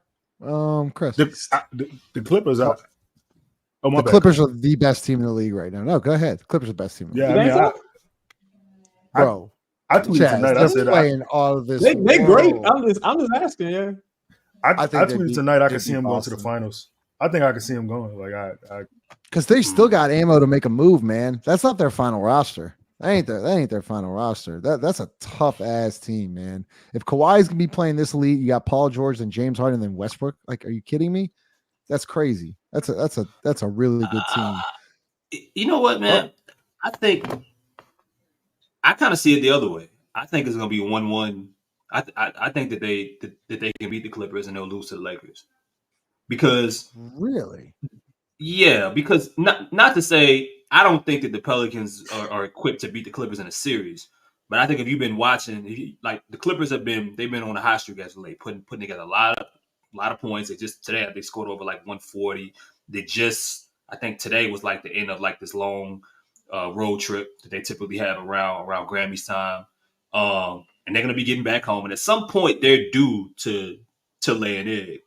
Chris. The Clippers are. Oh, my the bad. Clippers are the best team in the league right now. No, go ahead. The Clippers are the best team. In the league. Yeah, bro. I tweeted tonight. I said playing all of this. They great. I'm just asking. Yeah. I tweeted tonight. I can see them going to the finals. I think I can see them going. Like because they still got ammo to make a move, man. That's not their final roster. That ain't their final roster. That's a tough ass team, man. If Kawhi's gonna be playing this elite, you got Paul George and James Harden and then Westbrook. Like, are you kidding me? That's crazy. That's a really good team. You know what, man? I think I kind of see it the other way. I think it's gonna be 1-1. I think that they can beat the Clippers and they'll lose to the Lakers. Because really, because not to say I don't think that the Pelicans are equipped to beat the Clippers in a series, but I think if you've been watching, like the Clippers they've been on a hot streak as of late, putting together a lot of points. Today they scored over like 140. I think today was like the end of like this long road trip that they typically have around Grammys time, and they're gonna be getting back home, and at some point they're due to lay an egg.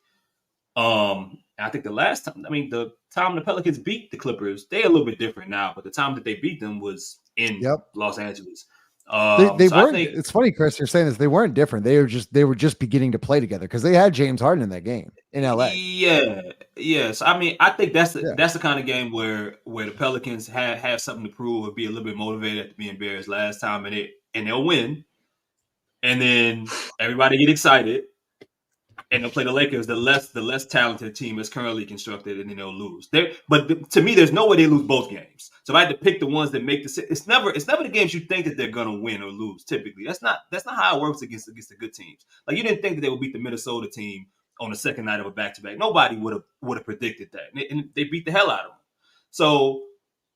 I think the time the Pelicans beat the Clippers, they're a little bit different now, but the time that they beat them was in Los Angeles. They weren't. It's funny, Chris, you're saying this. They weren't different. They were just beginning to play together because they had James Harden in that game in LA. Yes. I mean, I think that's the kind of game where the Pelicans have something to prove or be a little bit motivated after being embarrassed last time, and they'll win, and then everybody get excited. And they'll play the Lakers, the less talented team is currently constructed, and then they'll lose. But to me, there's no way they lose both games. So if I had to pick the ones that make it's never the games you think that they're gonna win or lose. Typically, that's not how it works against the good teams. Like you didn't think that they would beat the Minnesota team on the second night of a back-to-back. Nobody would have predicted that, and they beat the hell out of them. So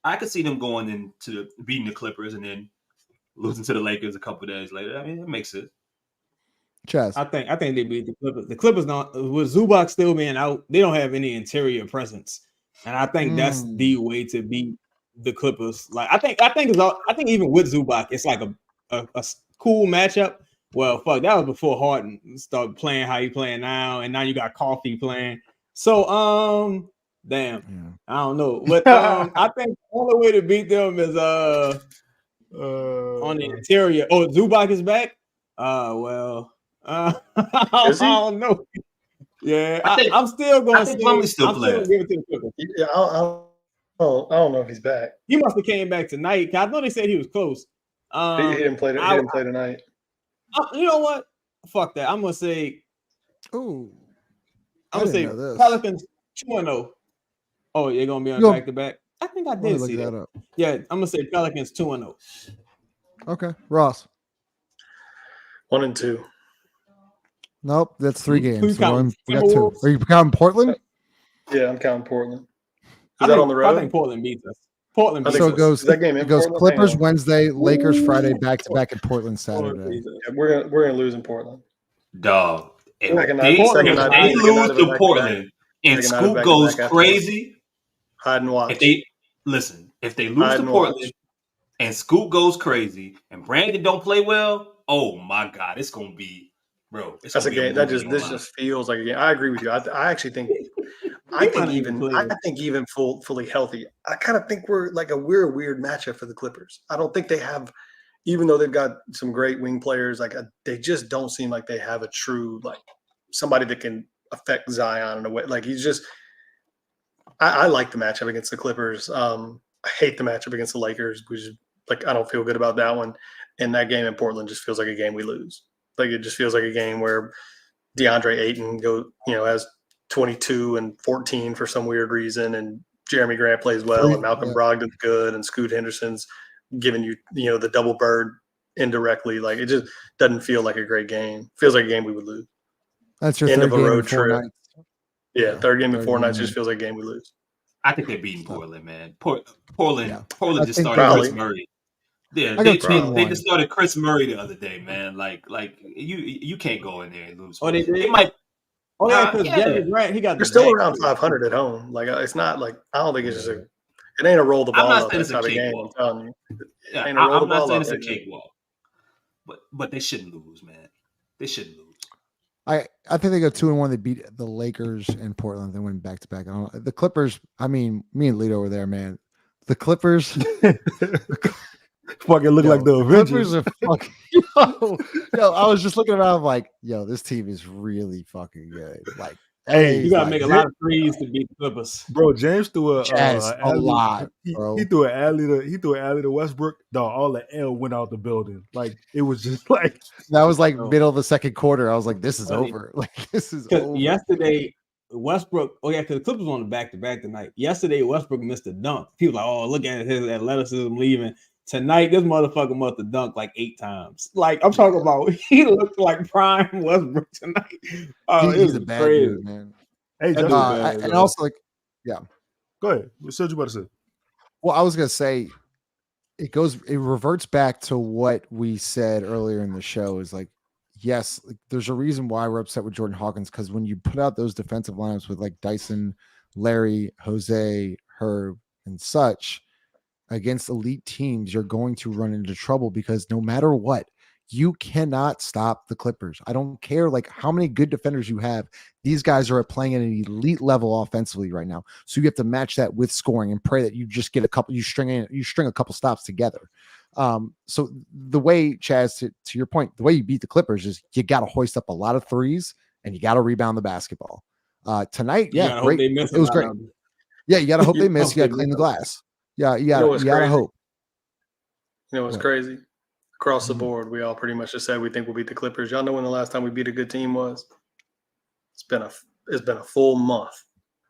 I could see them going into beating the Clippers and then losing to the Lakers a couple of days later. I mean, it makes sense. Chaz. I think they beat the Clippers. The Clippers don't, with Zubac still being out, they don't have any interior presence, and I think that's the way to beat the Clippers. Like I think even with Zubac, it's like a cool matchup. Well, fuck, that was before Harden started playing how he playing now, and now you got Coffee playing. So, damn, I don't know. But I think the only way to beat them is on the interior. Oh, Zubac is back. Well, I don't know. Yeah, I'm still going to say Plumlee's still I'm playing. still give it to the Clippers. Yeah, I don't know if he's back. He must have came back tonight. I know they said he was close. He didn't play. He didn't play tonight. You know what? Fuck that. I'm gonna say. Oh, I'm gonna say Pelicans 2-0. Oh, you're gonna be on back to back. I think I did see that. Up. Yeah, I'm gonna say Pelicans 2-0. Okay, Ross. 1-2. Nope, that's 3 games. So we got 2. Are you counting Portland? Yeah, I'm counting Portland. Is that on the road? I think Portland beats us. Portland beats so us. it goes Clippers Wednesday, Lakers Friday, back to back, and Portland Saturday. Yeah, we're gonna lose in Portland. Dog. If they lose to Portland and Scoop goes crazy, hide and watch. If they lose to Portland and Scoop goes crazy and Brandon don't play well, oh my God, it's gonna be, bro. That's a game. This just feels like a game. I agree with you. I actually think. I think even fully healthy. I kind of think we're a weird matchup for the Clippers. I don't think they have, even though they've got some great wing players, they just don't seem like they have a true somebody that can affect Zion in a way. He's just. I like the matchup against the Clippers. I hate the matchup against the Lakers, which is I don't feel good about that one. And that game in Portland just feels like a game we lose. It just feels like a game where DeAndre Ayton has 22 and 14 for some weird reason, and Jeremy Grant plays well, and Malcolm Brogdon's good, and Scoot Henderson's giving you the double bird indirectly. It just doesn't feel like a great game. Feels like a game we would lose. That's your third game road trip. Nights. Yeah, third game in 4 nights just feels like a game we lose. I think they're beating Portland, man. Portland just started Chris Murray. Yeah, they just started Chris Murray the other day, man. You can't go in there and lose. Oh, they might. Oh yeah, because Jeremy Grant, they're still around 500 at home. It's not I don't think it's just it ain't a roll the ball up type of game. I'm telling you, I'm not saying it's a cakewalk, but they shouldn't lose, man. They shouldn't lose. I think they go 2-1. They beat the Lakers and Portland. They win back to back. The Clippers. I mean, me and Lito over there, man. The Clippers fucking look like the Avengers. Clippers are fucking. Yo, I was just looking around this team is really fucking good. Hey, you gotta make a lot of threes to beat the Clippers. Bro, James threw a lot. Bro. He threw an alley to Westbrook. Dog, all the L went out the building. It was just that was middle of the second quarter. I was like, this is over. This is over. Yesterday, Westbrook. Oh yeah, because the Clippers on the back to back tonight. Yesterday, Westbrook missed a dunk. People look at his athleticism leaving. Tonight, this motherfucker must have dunked 8 times. I'm talking about, he looked like prime Westbrook tonight. He's a bad dude, man. Hey, and also, yeah. Go ahead. What you about to say? Well, I was gonna say, it reverts back to what we said earlier in the show. Is yes, there's a reason why we're upset with Jordan Hawkins, because when you put out those defensive lineups with Dyson, Larry, Jose, Herb, and such. Against elite teams, you're going to run into trouble because no matter what, you cannot stop the Clippers. I don't care how many good defenders you have. These guys are playing at an elite level offensively right now. So you have to match that with scoring and pray that you just get you string a couple stops together. So the way, Chaz, to your point, the way you beat the Clippers is you got to hoist up a lot of threes and you got to rebound the basketball. Tonight, great. It was great. Yeah, you got to hope they miss. You got to clean the glass. Yeah, you gotta hope. You know what's crazy? Across the board, we all pretty much just said we think we'll beat the Clippers. Y'all know when the last time we beat a good team was? It's been a full month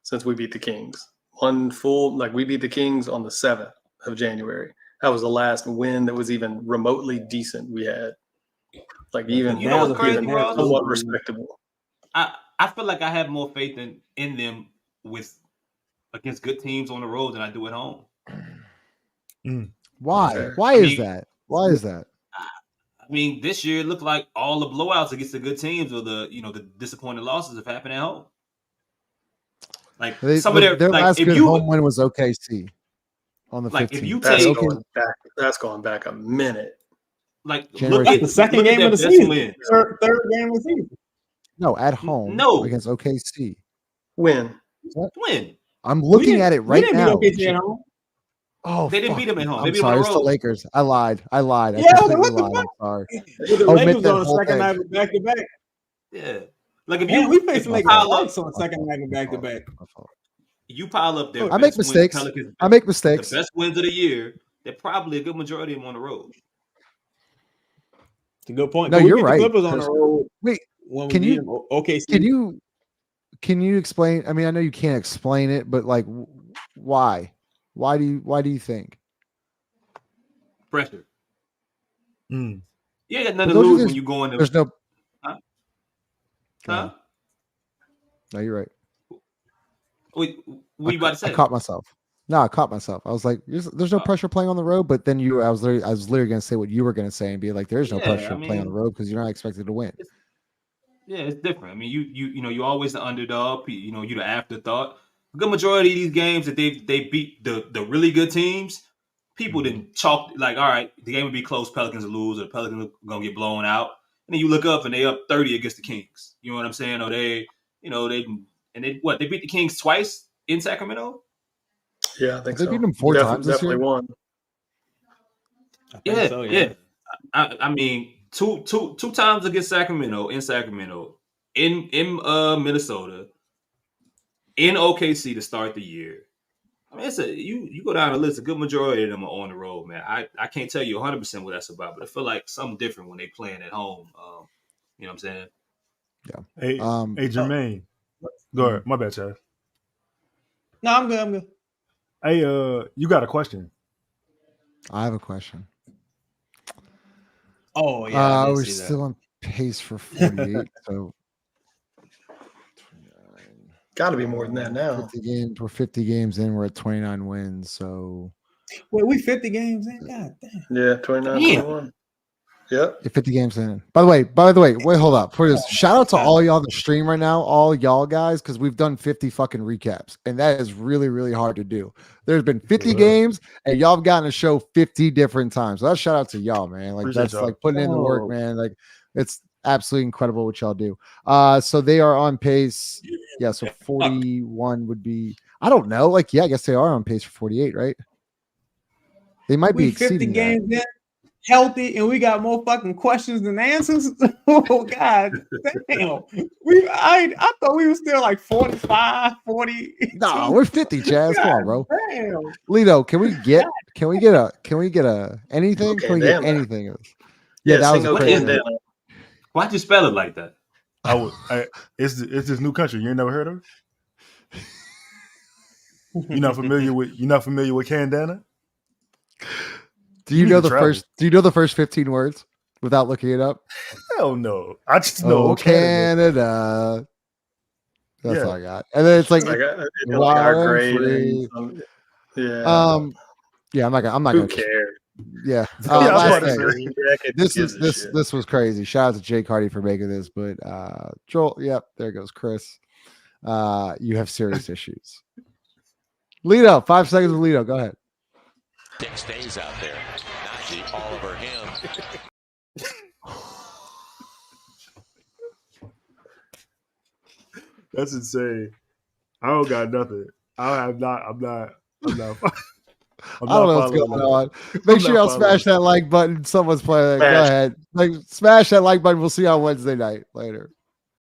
since we beat the Kings. One full, we beat the Kings on the 7th of January. That was the last win that was even remotely decent we had. Even somewhat respectable. I feel like I have more faith in them against good teams on the road than I do at home. Why? Why is that? Why is that? I mean, this year it looked like all the blowouts against the good teams or the disappointing losses have happened at home. Some of their last good home win was OKC on the 15th. That's going back a minute. Like January look at the second look at game their of the best season. win. Third game of the season. No, at home. No. Against OKC. Win. Win. I'm looking at it We right didn't now. beat OKC at home. Oh, They didn't fuck beat them at me. home. They I'm beat them on sorry. the It's the road. Lakers. I lied. I Yeah, completely what the lied. I'm fuck? sorry. The I'll Lakers admit was that on the whole second thing. night back to back. Yeah. Like if Man, you we if faced you Lakers pile up twice on the second night back to back. My fault. you pile up their I make best wins, mistakes. Pelicans, I make the mistakes. best wins of the year, they're probably a good majority of them on the road. It's a good point. No, We you're beat right. the Clippers on the road. Wait, When we can beat you- them. OKC. Can you explain? I mean, I know you can't explain it, but like, why? Why do you think? Pressure. Mm. You ain't got nothing But to those are lose just- when you go in there. There's no. Huh? No, you're right. What you about to say? I caught myself. No, I caught myself. I was like, "There's no pressure playing on the road." But then I was literally going to say what you were going to say and be like, "There's no Yeah, pressure I playing on the mean- road because you're not expected to win." Yeah, it's different. I mean, you know, you're always the underdog. You know, you're the afterthought. A good majority of these games that they beat the really good teams, people didn't chalk like, all right, the game would be close. Pelicans will lose, or the Pelicans are gonna get blown out. And then you look up and they up 30 against the Kings. You know what I'm saying? Or they beat the Kings twice in Sacramento. Yeah, I think They so. beat them 4 times this Definitely year? won. I think Yeah, so, yeah. I mean, two times against Sacramento, in Minnesota, in OKC to start the year. I mean, you go down the list. A good majority of them are on the road, man. I can't tell you 100% what that's about, but I feel like something different when they playing at home. You know what I'm saying? Hey, hey, Jermaine. Go ahead. My bad, Chad. No, I'm good. Hey, you got a question? I have a question. Oh yeah, I did we're see that. still on pace for 48. So Got to be more than that now. 50 games. We're 50 games in. We're at 29 wins. So Wait, we 50 games in. God damn. Yeah, 29, Damn. 21. Yep. you're 50 games in. By the way, wait, hold up. For this, shout out to all y'all on the stream right now, all y'all guys, because we've done 50 fucking recaps, and that is really, really hard to do. There's been 50 games, and y'all have gotten a show 50 different times. So that's shout out to y'all, man. Like Appreciate that's y'all. like putting in the work, Oh. man. Like it's absolutely incredible what y'all do. So they are on pace. Yeah, so 41 would be. I don't know. Like, yeah, I guess they are on pace for 48, right? They might be We 50 exceeding that. games in, healthy, and we got more fucking questions than answers. Oh god damn. I thought we were still like 45, 40. No, we're 50, Chaz. Come on, bro. Damn. Lito, can we get a anything? Okay, Can we get damn. anything else? Yeah, that was sing a okay crazy and one. down. Why'd you spell it like that? It's this new country you ain't never heard of? You're not familiar with Candana? Do you need know to the travel. first? Do you know the first 15 words without looking it up? Hell no. I just know Oh, Canada. Canada. That's Yeah. all I got. And then it's like, Like, like wild our and grade. free. Yeah. Yeah, I'm not Who gonna. cares? Yeah. Yeah, I was Last about to thing. say. This was crazy. Shout out to Jake Hardy for making this, but Joel, yep, there goes Chris. You have serious issues. Lito, 5 seconds with Lito. Go ahead. Dick stays out there. Najee all over him. That's insane. I don't got nothing. I'm not I don't know what's following going that. on. Make sure not y'all following smash that like button. Someone's playing. Go Smash. ahead. Like, smash that like button. We'll see you on Wednesday night. Later.